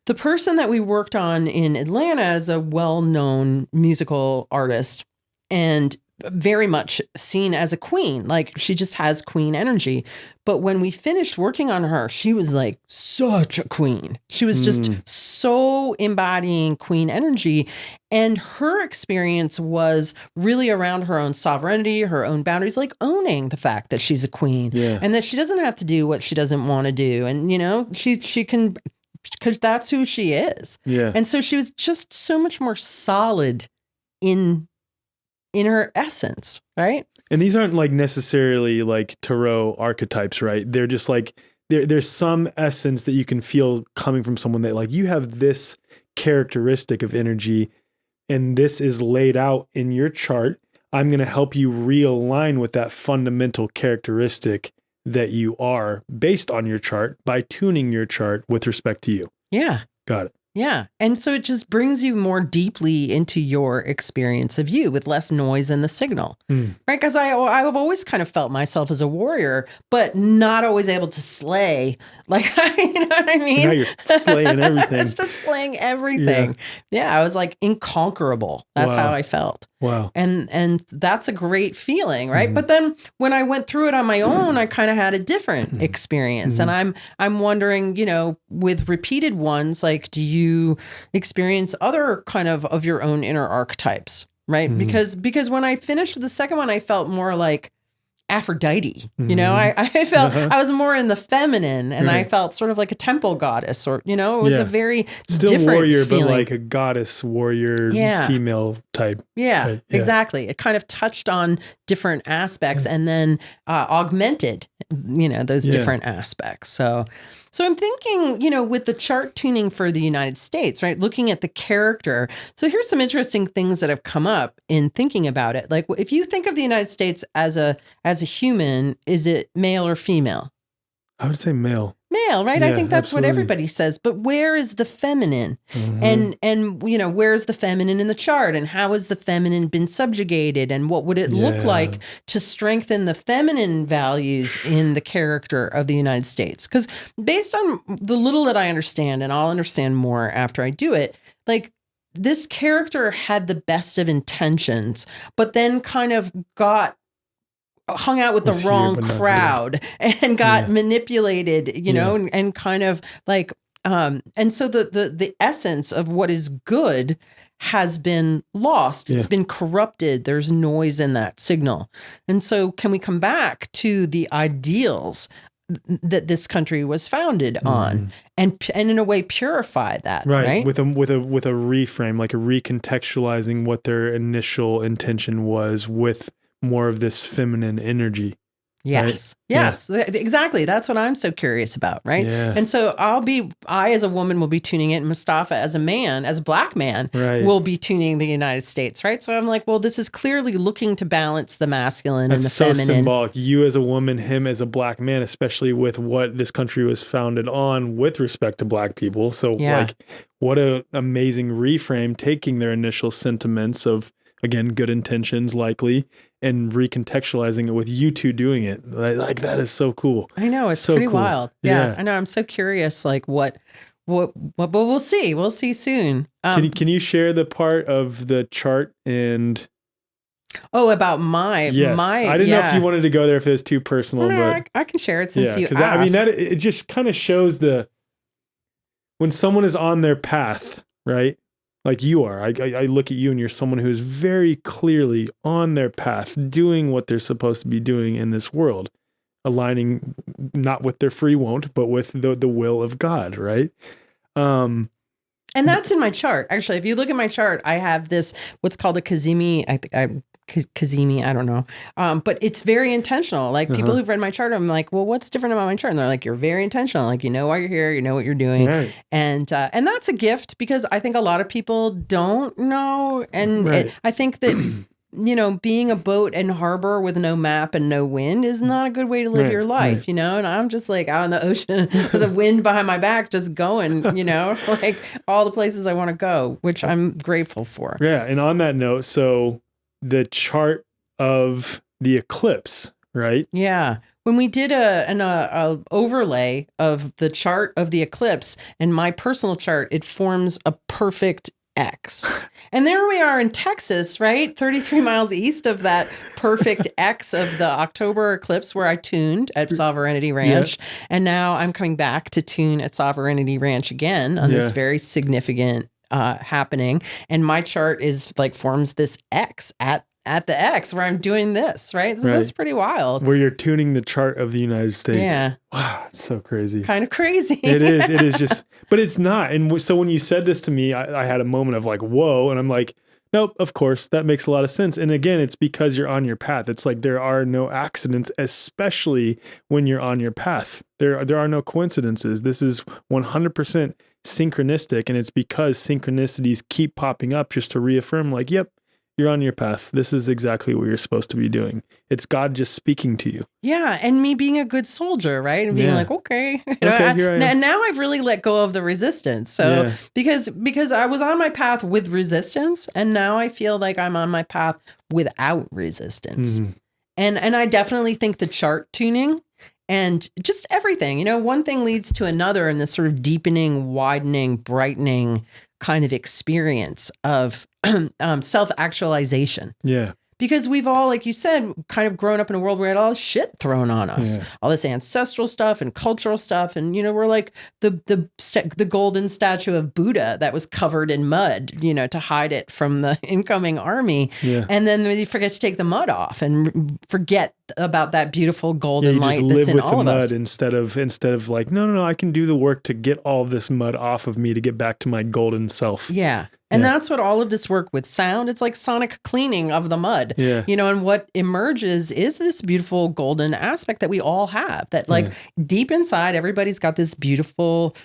The person that we worked on in Atlanta is a well-known musical artist, and very much seen as a queen. Like she just has queen energy. But when we finished working on her, she was like such a queen. She was just so embodying queen energy. And her experience was really around her own sovereignty, her own boundaries, like owning the fact that she's a queen and that she doesn't have to do what she doesn't want to do. And, you know, she can, because that's who she is. Yeah. And so she was just so much more solid in her essence, right? And these aren't like necessarily like tarot archetypes, right? They're just like there's some essence that you can feel coming from someone that like you have this characteristic of energy and this is laid out in your chart. I'm going to help you realign with that fundamental characteristic that you are based on your chart by tuning your chart with respect to you. Yeah. Got it. Yeah. And so it just brings you more deeply into your experience of you with less noise in the signal, right? Because I've always kind of felt myself as a warrior, but not always able to slay. Like, you know what I mean? Now you're slaying everything. It's just slaying everything. Yeah. I was like inconquerable. That's how I felt. Wow. And that's a great feeling, right? But then when I went through it on my own, I kind of had a different experience. And I'm wondering, you know, with repeated ones, like, do you experience other kind of your own inner archetypes, right? Because when I finished the second one, I felt more like Aphrodite, you know, I felt I was more in the feminine and I felt sort of like a temple goddess, or, you know, it was a very still different warrior, feeling. but like a goddess warrior female type. Yeah, right? Exactly. It kind of touched on different aspects and then augmented, you know, those different aspects. So I'm thinking, you know, with the chart tuning for the United States, right, looking at the character. So here's some interesting things that have come up in thinking about it. Like, if you think of the United States as a human, is it male or female? I would say male. Male, right? Yeah, I think that's absolutely. what everybody says. But where is the feminine? And you know, where's the feminine in the chart? And how has the feminine been subjugated? And what would it look like to strengthen the feminine values in the character of the United States? Because based on the little that I understand, and I'll understand more after I do it, like, this character had the best of intentions, but then kind of hung out with the wrong crowd and got manipulated, you know, and kind of like, and so the essence of what is good has been lost. It's been corrupted. There's noise in that signal. And so can we come back to the ideals that this country was founded on and in a way purify that, right? With a reframe, like a recontextualizing what their initial intention was with more of this feminine energy. Yes. Right? Yes, exactly. That's what I'm so curious about, right? Yeah. And so I as a woman will be tuning it, and Mustafa as a man, as a black man, will be tuning the United States, right? So I'm like, well, this is clearly looking to balance the masculine and the feminine. That's so symbolic. You as a woman, him as a black man, especially with what this country was founded on with respect to black people. So like, what an amazing reframe, taking their initial sentiments of, again, good intentions likely, and recontextualizing it with you two doing it. Like that is so cool. I know, it's so pretty cool. Wild. Yeah, I know. I'm so curious, like what, but we'll see. We'll see soon. Can you share the part of the chart and? Oh, about my. I didn't know if you wanted to go there if it was too personal, but I can share it since you asked. I mean, it just kind of shows when someone is on their path, right? Like you are. I look at you and you're someone who is very clearly on their path, doing what they're supposed to be doing in this world, aligning not with their free won't, but with the will of God, right? And that's in my chart. Actually, if you look at my chart, I have this, what's called a Kazemi. Kazemi, I don't know. But it's very intentional. Like people who've read my chart, I'm like, well, what's different about my chart? And they're like, you're very intentional. Like, you know why you're here, you know what you're doing. Right. And that's a gift because I think a lot of people don't know. And I think that, you know, being a boat and harbor with no map and no wind is not a good way to live your life, you know? And I'm just like out in the ocean with the wind behind my back, just going, you know, like all the places I want to go, which I'm grateful for. Yeah. And on that note, so the chart of the eclipse, right? Yeah. When we did an overlay of the chart of the eclipse and my personal chart, it forms a perfect X. And there we are in Texas, right? 33 miles east of that perfect X of the October eclipse where I tuned at Sovereignty Ranch. Yeah. And now I'm coming back to tune at Sovereignty Ranch again on this very significant happening. And my chart is like forms this X at the X where I'm doing this, right? So that's pretty wild. Where you're tuning the chart of the United States. Yeah. Wow, it's so crazy. Kind of crazy. It is just, but it's not. And so when you said this to me, I had a moment of like, whoa. And I'm like, nope, of course, that makes a lot of sense. And again, it's because you're on your path. It's like there are no accidents, especially when you're on your path. There are no coincidences. This is 100% synchronistic. And it's because synchronicities keep popping up just to reaffirm like, yep, you're on your path. This is exactly what you're supposed to be doing. It's God just speaking to you. Yeah. And me being a good soldier, right? And being like, okay. And now I've really let go of the resistance. So because I was on my path with resistance, and now I feel like I'm on my path without resistance. Mm-hmm. And I definitely think the chart tuning and just everything, one thing leads to another in this sort of deepening, widening, brightening kind of experience of self-actualization. Yeah. Because we've all, like you said, kind of grown up in a world where we had all this shit thrown on us, all this ancestral stuff and cultural stuff. And, we're like the golden statue of Buddha that was covered in mud, to hide it from the incoming army. Yeah. And then we forget to take the mud off and forget about that beautiful golden light that's in all of us. Instead of like, no, I can do the work to get all this mud off of me to get back to my golden self. Yeah. And that's what all of this work with sound, it's like sonic cleaning of the mud, and what emerges is this beautiful golden aspect that we all have that like deep inside, everybody's got this beautiful,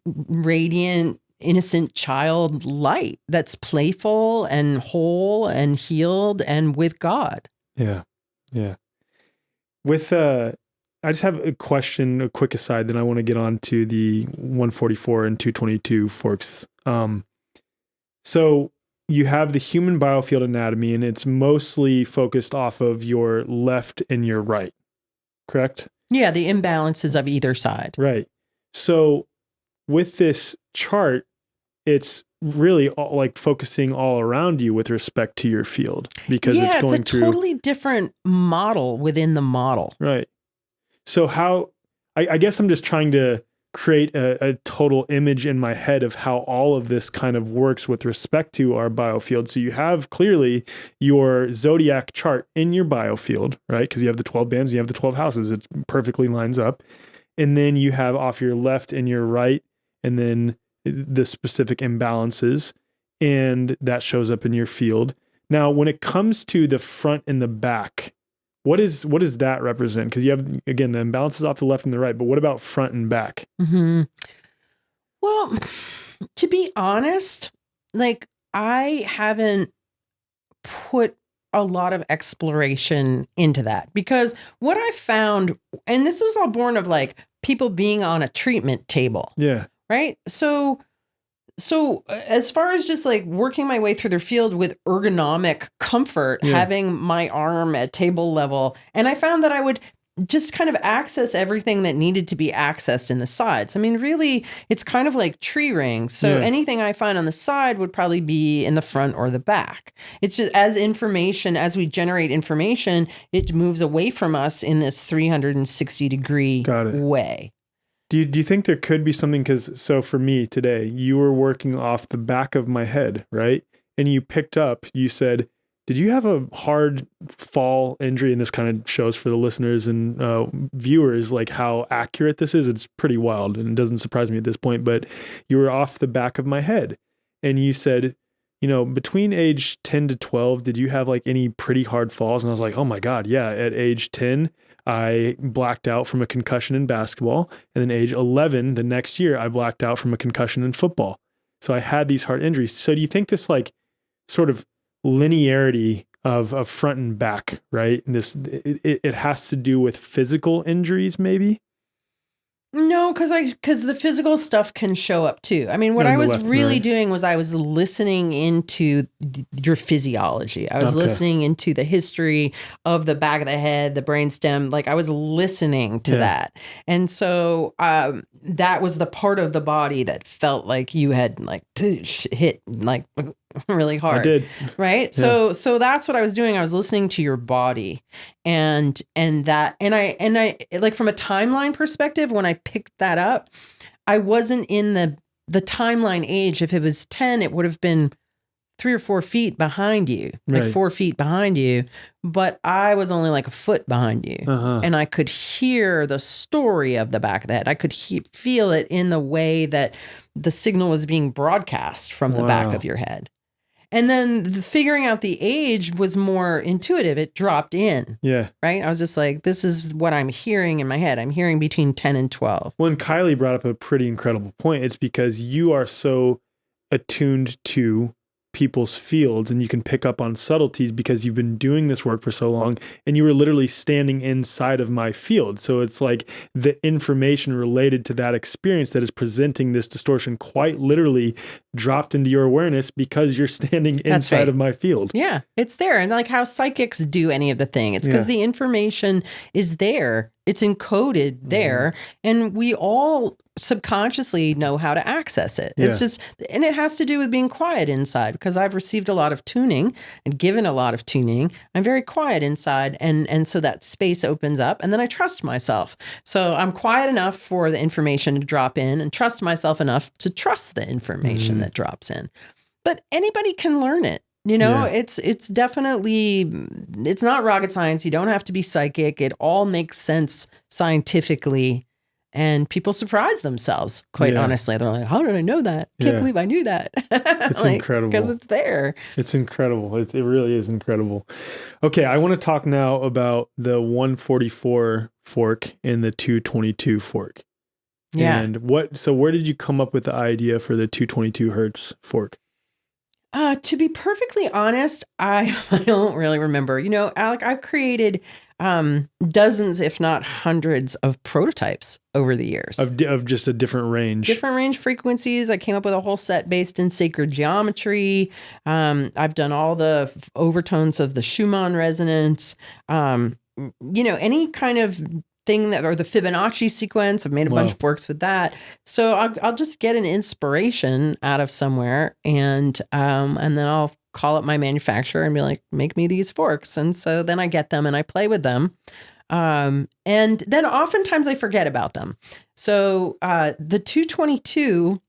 radiant, innocent child light that's playful and whole and healed and with God. Yeah. Yeah. With, I just have a question, a quick aside, then I want to get on to the 144 and 222 forks. So you have the human biofield anatomy, and it's mostly focused off of your left and your right, correct? Yeah, the imbalances of either side. Right. So with this chart, it's really like focusing all around you with respect to your field because it's going through. Yeah, it's a totally different model within the model. Right. So how, I guess I'm just trying to create a total image in my head of how all of this kind of works with respect to our biofield. So you have clearly your zodiac chart in your biofield, right? Because you have the 12 bands, you have the 12 houses. It perfectly lines up. And then you have off your left and your right, and then the specific imbalances, and that shows up in your field. Now, when it comes to the front and the back, what does that represent? Because you have, again, the imbalances off the left and the right, but what about front and back? Mm-hmm. Well, to be honest, like I haven't put a lot of exploration into that because what I found, and this was all born of like people being on a treatment table. Yeah. Right. So as far as just like working my way through their field with ergonomic comfort, having my arm at table level, and I found that I would just kind of access everything that needed to be accessed in the sides. I mean, really, it's kind of like tree rings. So anything I find on the side would probably be in the front or the back. It's just as we generate information, it moves away from us in this 360-degree way. Do you think there could be something, because so for me today, you were working off the back of my head, right? And you picked up, you said, did you have a hard fall injury? And this kind of shows for the listeners and viewers like how accurate this is. It's pretty wild and it doesn't surprise me at this point, but you were off the back of my head and you said, between age 10 to 12, did you have like any pretty hard falls? And I was like, oh my God, yeah. At age 10, I blacked out from a concussion in basketball. And then age 11, the next year, I blacked out from a concussion in football. So I had these hard injuries. So do you think this like sort of linearity of front and back, right? And it has to do with physical injuries, maybe? No, because the physical stuff can show up too. I mean, what I was really doing was I was listening into your physiology. I was listening into the history of the back of the head, the brainstem. Like I was listening to that. And so that was the part of the body that felt like you had like hit like really hard. I did. Right. Yeah. So that's what I was doing. I was listening to your body and I like from a timeline perspective, when I picked that up, I wasn't in the timeline age. If it was 10, it would have been 3 or 4 feet behind you, like 4 feet behind you. But I was only like a foot behind you. And I could hear the story of the back of the head. I could feel it in the way that the signal was being broadcast from the back of your head. And then figuring out the age was more intuitive. It dropped in. Yeah. Right? I was just like, this is what I'm hearing in my head. I'm hearing between 10 and 12. When Kylie brought up a pretty incredible point, it's because you are so attuned to people's fields and you can pick up on subtleties because you've been doing this work for so long and you were literally standing inside of my field. So it's like the information related to that experience that is presenting this distortion quite literally dropped into your awareness because you're standing inside of my field. Yeah, it's there. And like how psychics do any of the thing. It's because the information is there. It's encoded there. And we all subconsciously know how to access it. It's just, and it has to do with being quiet inside because I've received a lot of tuning and given a lot of tuning. I'm very quiet inside. And so that space opens up and then I trust myself. So I'm quiet enough for the information to drop in and trust myself enough to trust the information that drops in. But anybody can learn it. You know, it's definitely, it's not rocket science. You don't have to be psychic. It all makes sense scientifically. And people surprise themselves, quite honestly. They're like, how did I know that? Can't believe I knew that. It's like, incredible. Because it's there. It's incredible. It really is incredible. Okay, I want to talk now about the 144 fork and the 222 fork. Yeah. And where did you come up with the idea for the 222 hertz fork? To be perfectly honest, I don't really remember. You know, Alec, I've created dozens, if not hundreds, of prototypes over the years. Of just a different range. Different range frequencies. I came up with a whole set based in sacred geometry. I've done all the overtones of the Schumann resonance. You know, any kind of thing that, or the Fibonacci sequence. I've made a bunch of works with that. So I'll just get an inspiration out of somewhere and then I'll call up my manufacturer and be like, make me these forks. And so then I get them and I play with them. And then oftentimes I forget about them. So the 222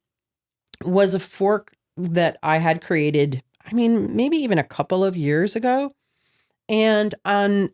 was a fork that I had created, I mean, maybe even a couple of years ago. And on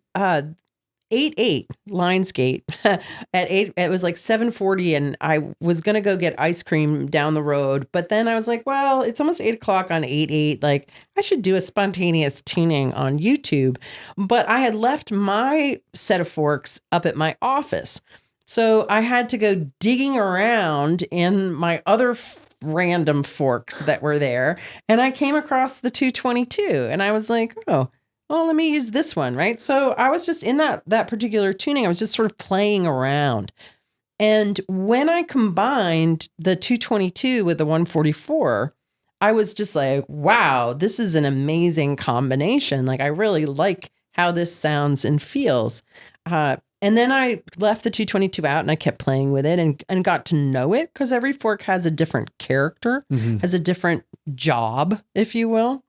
8/8 Lionsgate at 8, it was like 7:40 and I was going to go get ice cream down the road. But then I was like, well, it's almost 8 o'clock on 8/8. Like I should do a spontaneous tuning on YouTube. But I had left my set of forks up at my office. So I had to go digging around in my other random forks that were there. And I came across the 222 and I was like, oh, well, let me use this one, right? So I was just in that particular tuning. I was just sort of playing around. And when I combined the 222 with the 144, I was just like, wow, this is an amazing combination. Like, I really like how this sounds and feels. And then I left the 222 out and I kept playing with it and got to know it because every fork has a different character, has a different job, if you will.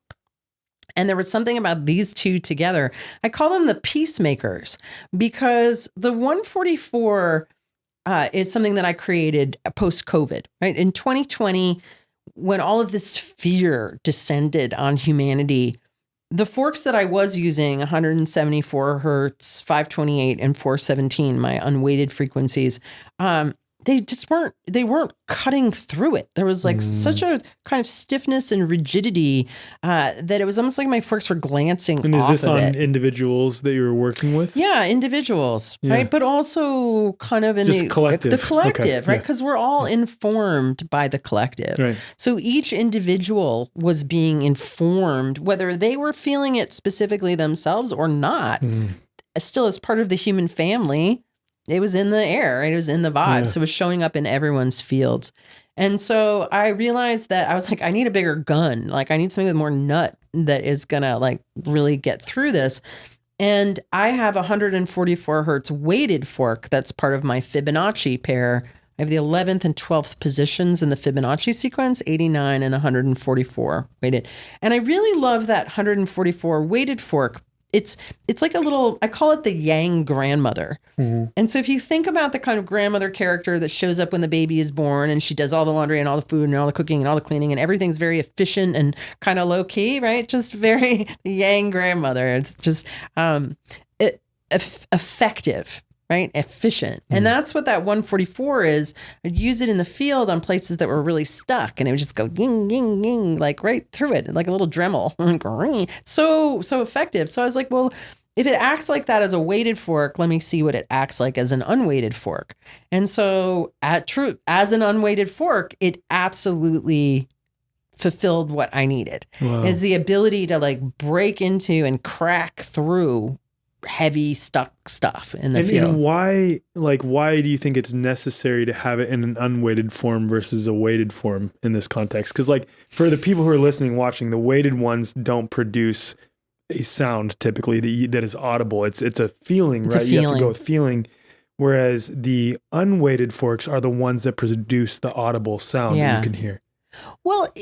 And there was something about these two together. I call them the peacemakers because the 144 is something that I created post-COVID, right? In 2020, when all of this fear descended on humanity, the forks that I was using, 174 hertz, 528, and 417, my unweighted frequencies, they weren't cutting through it. There was like such a kind of stiffness and rigidity that it was almost like my forks were glancing off of it. And is this on individuals that you were working with? Yeah, individuals, right? But also kind of in the collective, okay. Right? Because we're all informed by the collective. Right. So each individual was being informed, whether they were feeling it specifically themselves or not, still as part of the human family. it was in the air, right? It was in the vibe. Yeah. So it was showing up in everyone's fields. And so I realized that I was like, I need a bigger gun. Like I need something with more nut that is going to like really get through this. And I have 144 hertz weighted fork. That's part of my Fibonacci pair. I have the 11th and 12th positions in the Fibonacci sequence, 89 and 144 weighted. And I really love that 144 weighted fork. It's like a little, I call it the yang grandmother. Mm-hmm. And so if you think about the kind of grandmother character that shows up when the baby is born and she does all the laundry and all the food and all the cooking and all the cleaning and everything's very efficient and kind of low key, right? Just very yang grandmother. It's just effective. Right? Efficient. And that's what that 144 is. I'd use it in the field on places that were really stuck and it would just go ying, ying, ying, like right through it, like a little Dremel. So effective. So I was like, well, if it acts like that as a weighted fork, let me see what it acts like as an unweighted fork. And so as an unweighted fork, it absolutely fulfilled what I needed. Wow. Is the ability to like break into and crack through heavy stuck stuff in the field. And why do you think it's necessary to have it in an unweighted form versus a weighted form in this context? Because like for the people who are listening, watching, the weighted ones don't produce a sound typically that is audible. It's a feeling, right? You have to go with feeling. Whereas the unweighted forks are the ones that produce the audible sound that you can hear. Well,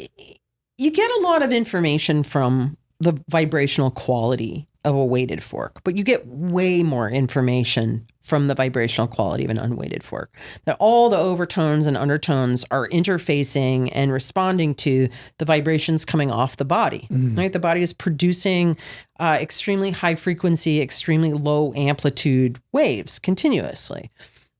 you get a lot of information from the vibrational quality of a weighted fork, but you get way more information from the vibrational quality of an unweighted fork. That all the overtones and undertones are interfacing and responding to the vibrations coming off the body, right? The body is producing extremely high frequency, extremely low amplitude waves continuously.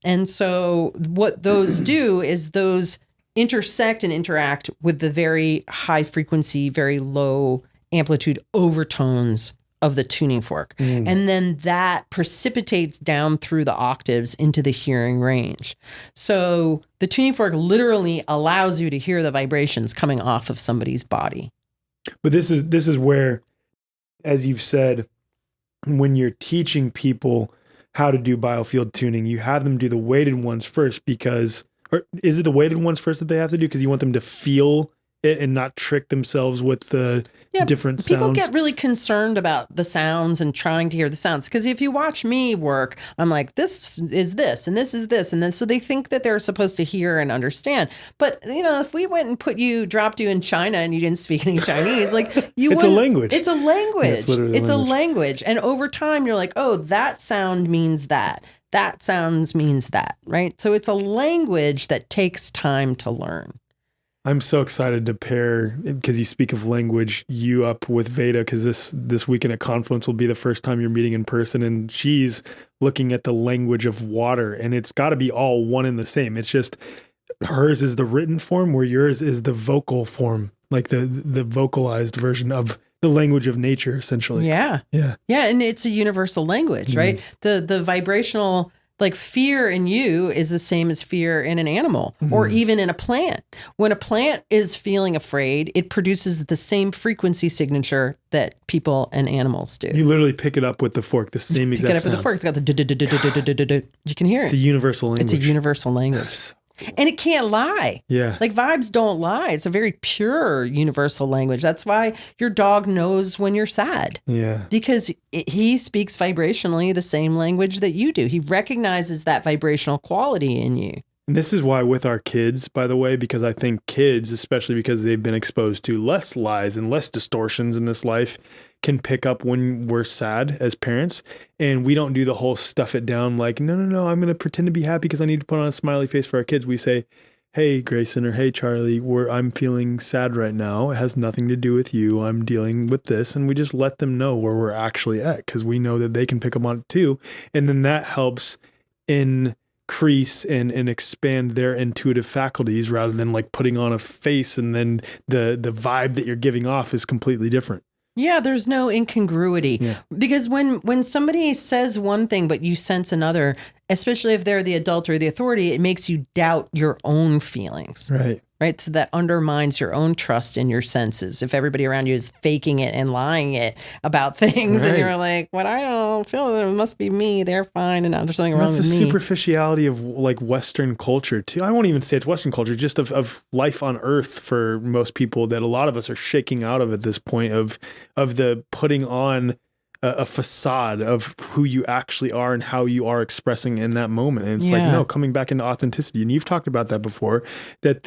And so what those do is those intersect and interact with the very high frequency, very low amplitude overtones of the tuning fork. And then that precipitates down through the octaves into the hearing range. So the tuning fork literally allows you to hear the vibrations coming off of somebody's body. But this is where, as you've said, when you're teaching people how to do biofield tuning, you have them do the weighted ones first or is it the weighted ones first that they have to do because you want them to feel it and not trick themselves with the different sounds? People get really concerned about the sounds and trying to hear the sounds. Because if you watch me work, I'm like, this is this, and this is this, and then so they think that they're supposed to hear and understand. But if we went and dropped you in China and you didn't speak any Chinese, like it's a language. It's a language. Yeah, it's a language. And over time, you're like, oh, that sound means that. That sounds means that, right? So it's a language that takes time to learn. I'm so excited to pair, because you speak of language, you up with Veda, because this weekend at Confluence will be the first time you're meeting in person, and she's looking at the language of water, and it's got to be all one and the same. It's just hers is the written form, where yours is the vocal form, like the vocalized version of the language of nature, essentially. Yeah, and it's a universal language, right? The vibrational. Like fear in you is the same as fear in an animal or even in a plant. When a plant is feeling afraid, it produces the same frequency signature that people and animals do. You literally pick it up with the fork, the same exact sound. Pick it up with the fork. It's got the you can hear it. It's a universal language. It's a universal language. Yes. And it can't lie. Yeah. Like vibes don't lie. It's a very pure universal language. That's why your dog knows when you're sad. Yeah. Because he speaks vibrationally the same language that you do. He recognizes that vibrational quality in you. And this is why with our kids, by the way, because I think kids, especially because they've been exposed to less lies and less distortions in this life, can pick up when we're sad as parents. And we don't do the whole stuff it down like, no, I'm going to pretend to be happy because I need to put on a smiley face for our kids. We say, hey, Grayson, or hey, Charlie, I'm feeling sad right now. It has nothing to do with you. I'm dealing with this. And we just let them know where we're actually at because we know that they can pick up on it too. And then that helps increase and expand their intuitive faculties rather than like putting on a face and then the vibe that you're giving off is completely different. Yeah, there's no incongruity because when somebody says one thing but you sense another, especially if they're the adult or the authority, it makes you doubt your own feelings. Right. So that undermines your own trust in your senses. If everybody around you is faking it and lying it about things, and you're like, "What I don't feel, it must be me. They're fine, and there's something wrong with me." That's the superficiality of like Western culture too. I won't even say it's Western culture, just of life on Earth for most people, that a lot of us are shaking out of at this point of the putting on a facade of who you actually are and how you are expressing in that moment. And it's like, no, coming back into authenticity. And you've talked about that before, that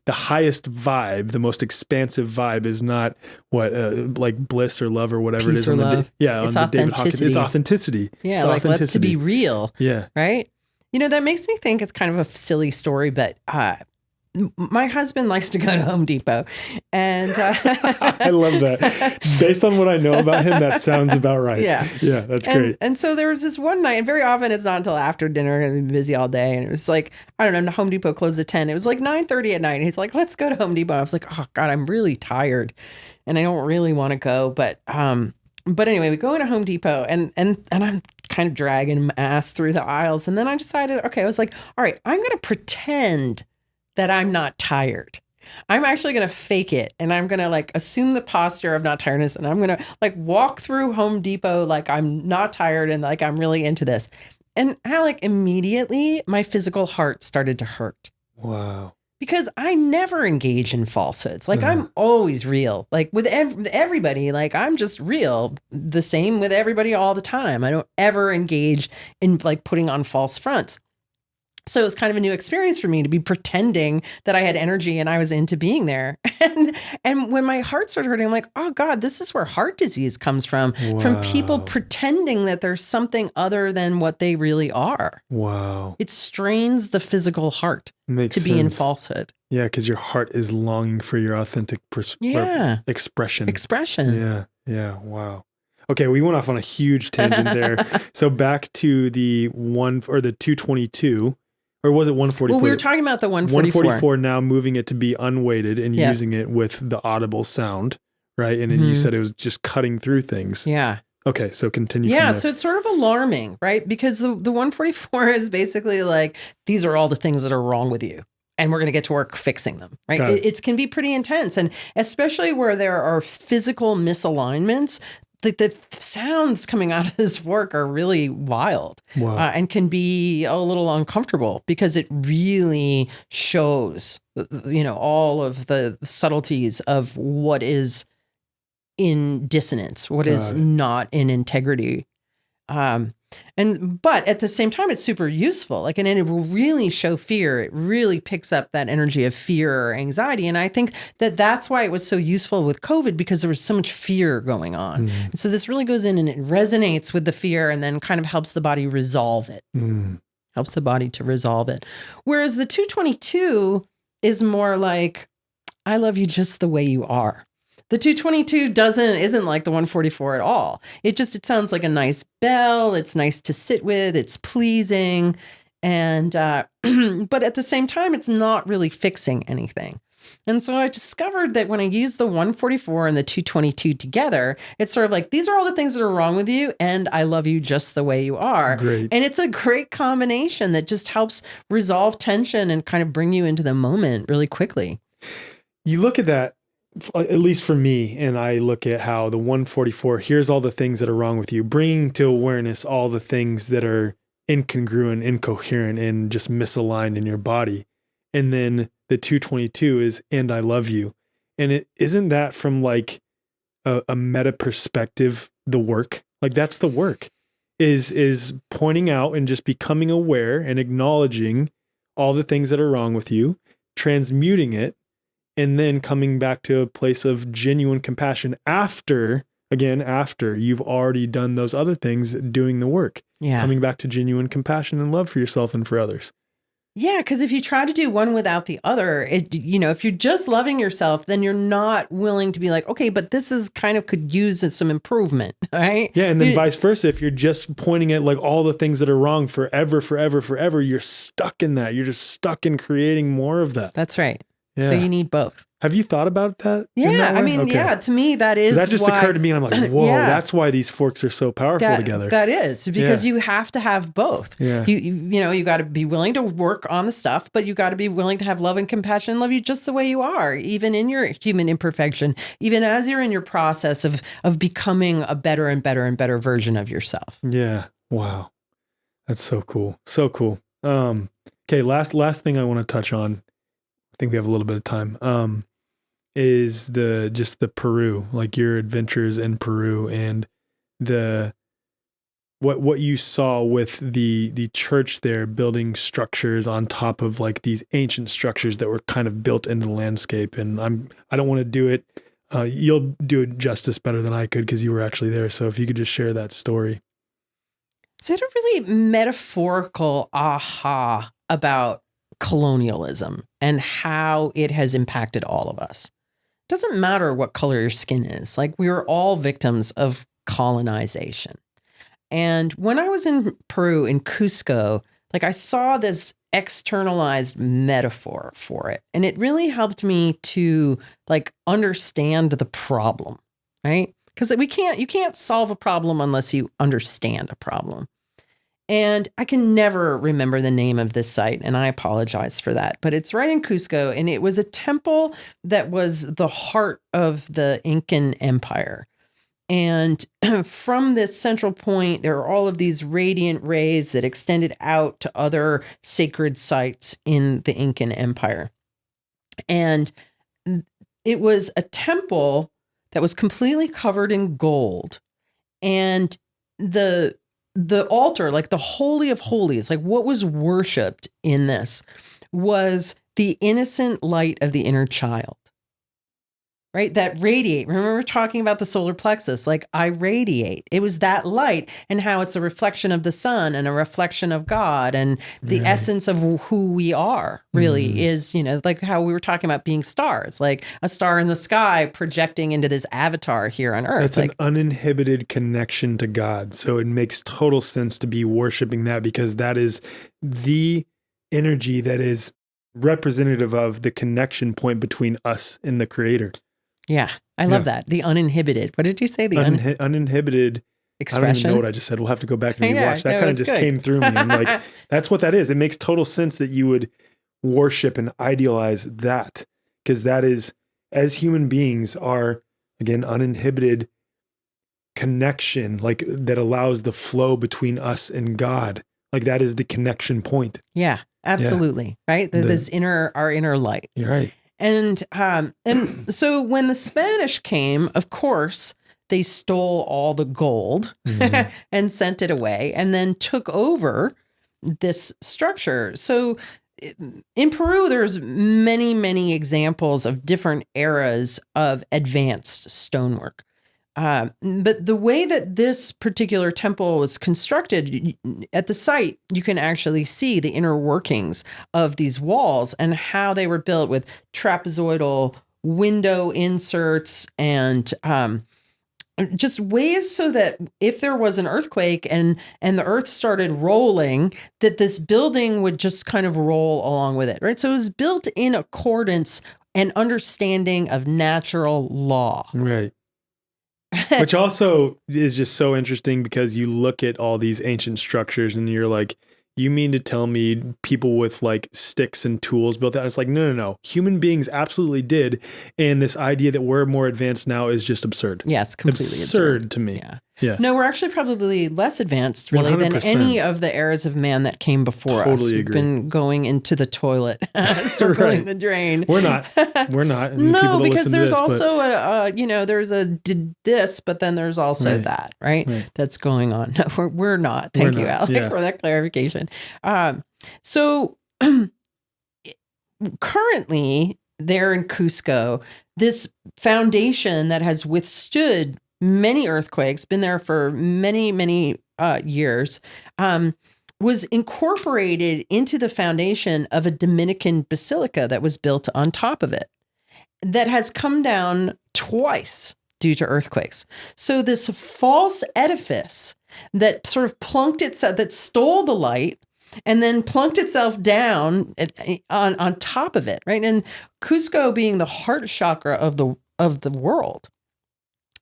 the highest vibe, the most expansive vibe is not what like bliss or love or whatever Peace it is. Or on love. It's on the David Hawkins. It's authenticity. Yeah, it's like authenticity. let's to be real. Yeah. Right? You know, that makes me think it's kind of a silly story, but my husband likes to go to Home Depot, and I love that. Based on what I know about him, that sounds about right. Yeah, that's great. And so there was this one night, and very often it's not until after dinner, and I'm busy all day, and it was like, I don't know, Home Depot closed at 10. It was like 9:30 at night, and he's like, "Let's go to Home Depot." I was like, "Oh God, I'm really tired, and I don't really want to go." But anyway, we go into Home Depot, and I'm kind of dragging my ass through the aisles, and then I decided, okay, I was like, all right, I'm going to pretend that I'm not tired. I'm actually going to fake it, and I'm going to like assume the posture of not tiredness, and I'm going to like walk through Home Depot like I'm not tired and like I'm really into this. And Alec, immediately my physical heart started to hurt. Wow. Because I never engage in falsehoods. Like I'm always real. Like with everybody, like I'm just real. The same with everybody all the time. I don't ever engage in like putting on false fronts. So it was kind of a new experience for me to be pretending that I had energy and I was into being there. And when my heart started hurting, I'm like, oh God, this is where heart disease comes from people pretending that there's something other than what they really are. Wow. It strains the physical heart to be in falsehood. Yeah, because your heart is longing for your authentic expression. Yeah, wow. Okay, we went off on a huge tangent there. So back to the 222. Or was it 144? Well, we were talking about the 144. 144 now, moving it to be unweighted and using it with the audible sound, right? And then you said it was just cutting through things. Yeah. Okay, so continue. Yeah, so it's sort of alarming, right? Because the 144 is basically like, these are all the things that are wrong with you, and we're going to get to work fixing them, right? It can be pretty intense, and especially where there are physical misalignments. The sounds coming out of this work are really wild and can be a little uncomfortable because it really shows, all of the subtleties of what is in dissonance, what is not in integrity. But at the same time, it's super useful. And it will really show fear. It really picks up that energy of fear or anxiety. And I think that that's why it was so useful with COVID, because there was so much fear going on. And so this really goes in and it resonates with the fear and then kind of helps the body resolve it. Helps the body to resolve it. Whereas the 222 is more like, I love you just the way you are. The 222 isn't like the 144 at all. It sounds like a nice bell. It's nice to sit with. It's pleasing. And, but at the same time, it's not really fixing anything. And so I discovered that when I use the 144 and the 222 together, it's sort of like, these are all the things that are wrong with you, and I love you just the way you are. Great. And it's a great combination that just helps resolve tension and kind of bring you into the moment really quickly. You look at that, at least for me, and I look at how the 144, here's all the things that are wrong with you, bringing to awareness all the things that are incongruent, incoherent, and just misaligned in your body. And then the 222 is, and I love you. And isn't that from like a meta perspective, the work? Like that's the work, is pointing out and just becoming aware and acknowledging all the things that are wrong with you, transmuting it, and then coming back to a place of genuine compassion after you've already done those other things, doing the work. Yeah. Coming back to genuine compassion and love for yourself and for others. Yeah, because if you try to do one without the other, if you're just loving yourself, then you're not willing to be like, okay, but this is kind of could use some improvement, right? Yeah, and then vice versa. If you're just pointing at like all the things that are wrong forever, you're stuck in that. You're just stuck in creating more of that. That's right. Yeah. So you need both. Have you thought about that? Yeah, I mean, okay. To me, that is that just occurred to me. And I'm like, whoa, that's why these forks are so powerful together. That is because you have to have both. Yeah. You got to be willing to work on the stuff, but you got to be willing to have love and compassion, love you just the way you are, even in your human imperfection, even as you're in your process of becoming a better and better and better version of yourself. Yeah. Wow. That's so cool. So cool. Okay. Last thing I want to touch on. I think we have a little bit of time. Is the Peru, like your adventures in Peru and what you saw with the church there building structures on top of like these ancient structures that were kind of built into the landscape. And I don't want to do it. You'll do it justice better than I could because you were actually there. So if you could just share that story. So I had a really metaphorical aha about colonialism and how it has impacted all of us. Doesn't matter what color your skin is. Like, we were all victims of colonization. And when I was in Peru, in Cusco, like, I saw this externalized metaphor for it. And it really helped me to like understand the problem, right? Because you can't solve a problem unless you understand a problem. And I can never remember the name of this site, and I apologize for that. But it's right in Cusco, and it was a temple that was the heart of the Incan Empire. And from this central point, there are all of these radiant rays that extended out to other sacred sites in the Incan Empire. And it was a temple that was completely covered in gold. And the altar, like the Holy of Holies, like what was worshipped in this was the innocent light of the inner child, right? That radiate. Remember, we're talking about the solar plexus, like I radiate. It was that light and how it's a reflection of the sun and a reflection of God, and the essence of who we are really is, like how we were talking about being stars, like a star in the sky projecting into this avatar here on Earth. It's like an uninhibited connection to God. So it makes total sense to be worshiping that, because that is the energy that is representative of the connection point between us and the Creator. Yeah, I love that. The uninhibited. What did you say? The uninhibited expression? I don't even know what I just said. We'll have to go back and rewatch. That kind of just came through me. I'm like, that's what that is. It makes total sense that you would worship and idealize that, because that is, as human beings, are, again, uninhibited connection, like that allows the flow between us and God. Like that is the connection point. Yeah, absolutely. Yeah. Right? Our inner light. You're right. And so when the Spanish came, of course, they stole all the gold and sent it away, and then took over this structure. So in Peru, there's many, many examples of different eras of advanced stonework. But the way that this particular temple was constructed at the site, you can actually see the inner workings of these walls and how they were built with trapezoidal window inserts and just ways so that if there was an earthquake and the earth started rolling, that this building would just kind of roll along with it, right? So it was built in accordance and understanding of natural law. Right. Which also is just so interesting, because you look at all these ancient structures and you're like, you mean to tell me people with like sticks and tools built that? It's like, no. Human beings absolutely did. And this idea that we're more advanced now is just absurd. Yeah, it's completely absurd to me. Yeah. No, we're actually probably less advanced, really, 100%. Than any of the eras of man that came before us. Totally We've agree. been going into the toilet, circling the drain. We're not. No, because there's also there's this, but then there's also that, right? That's going on. No, we're not. Thank you, Alec, for that clarification. So currently, there in Cusco, this foundation that has withstood many earthquakes, been there for many, many years, was incorporated into the foundation of a Dominican basilica that was built on top of it, that has come down twice due to earthquakes. So this false edifice that sort of plunked itself, that stole the light and then plunked itself down on top of it, right? And Cusco being the heart chakra of the world.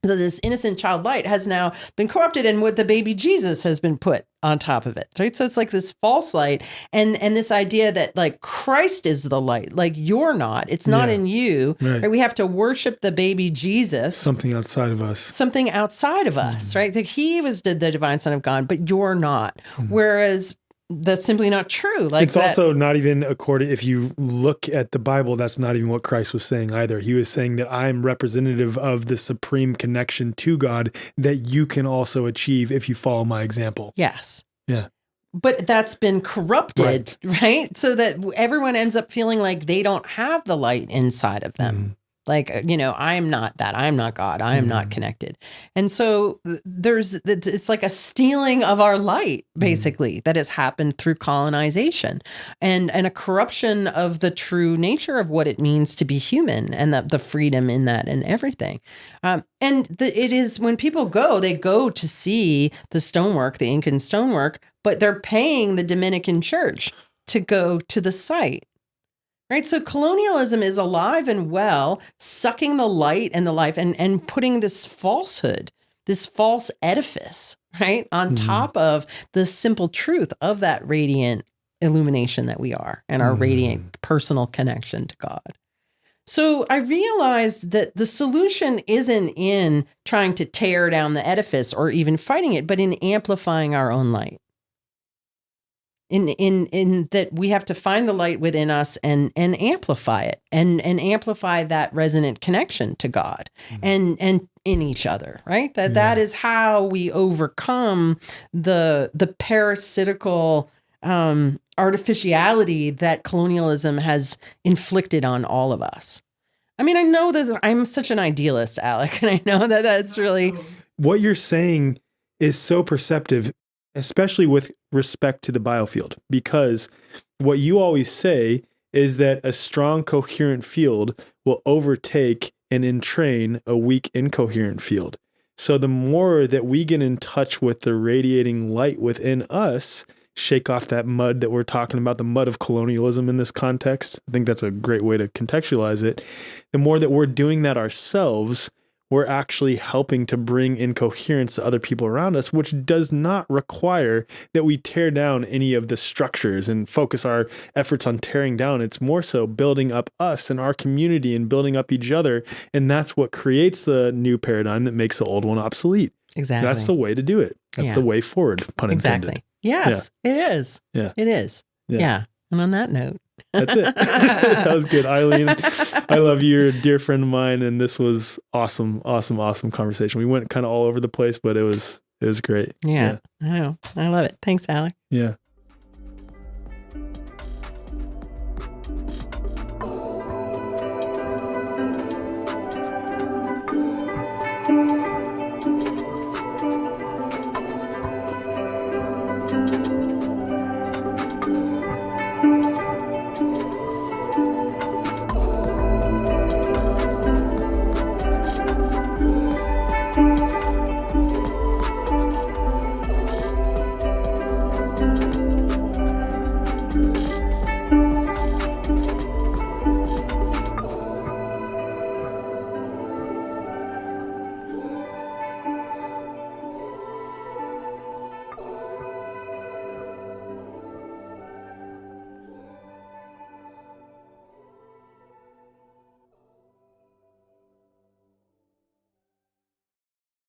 So this innocent child light has now been corrupted, and what the baby Jesus has been put on top of it, right? So it's like this false light, and this idea that like Christ is the light, like you're not, it's not in you, right? We have to worship the baby Jesus, something outside of us, right? Like he was the divine Son of God, but you're not. Whereas that's simply not true. Like it's also not even according, if you look at the Bible, that's not even what Christ was saying either. He was saying that I'm representative of the supreme connection to God that you can also achieve if you follow my example. Yes. Yeah. But that's been corrupted, right? So that everyone ends up feeling like they don't have the light inside of them. Like, I'm not that. I'm not God. I am not connected. And so it's like a stealing of our light, basically, that has happened through colonization and a corruption of the true nature of what it means to be human and the freedom in that and everything. It is when people they go to see the stonework, the Incan stonework, but they're paying the Dominican church to go to the site. Right. So colonialism is alive and well, sucking the light and the life and putting this falsehood, this false edifice, right, on top of the simple truth of that radiant illumination that we are and our radiant personal connection to God. So I realized that the solution isn't in trying to tear down the edifice or even fighting it, but in amplifying our own light. In that we have to find the light within us and amplify it and amplify that resonant connection to God and in each other, right? That is how we overcome the parasitical artificiality that colonialism has inflicted on all of us. I mean, I know that I'm such an idealist, Alec, and I know that that's really... What you're saying is so perceptive, especially with respect to the biofield, because what you always say is that a strong, coherent field will overtake and entrain a weak, incoherent field. So the more that we get in touch with the radiating light within us, shake off that mud that we're talking about, the mud of colonialism in this context. I think that's a great way to contextualize it. The more that we're doing that ourselves, we're actually helping to bring in coherence to other people around us, which does not require that we tear down any of the structures and focus our efforts on tearing down. It's more so building up us and our community and building up each other. And that's what creates the new paradigm that makes the old one obsolete. Exactly. That's the way to do it. That's the way forward, pun intended. Exactly. Yes, it is. Yeah. It is. Yeah. And on that note, that's it. That was good. Eileen, I love you. You're a dear friend of mine. And this was awesome conversation. We went kind of all over the place, but it was great. Yeah. I know. I love it. Thanks, Alec. Yeah.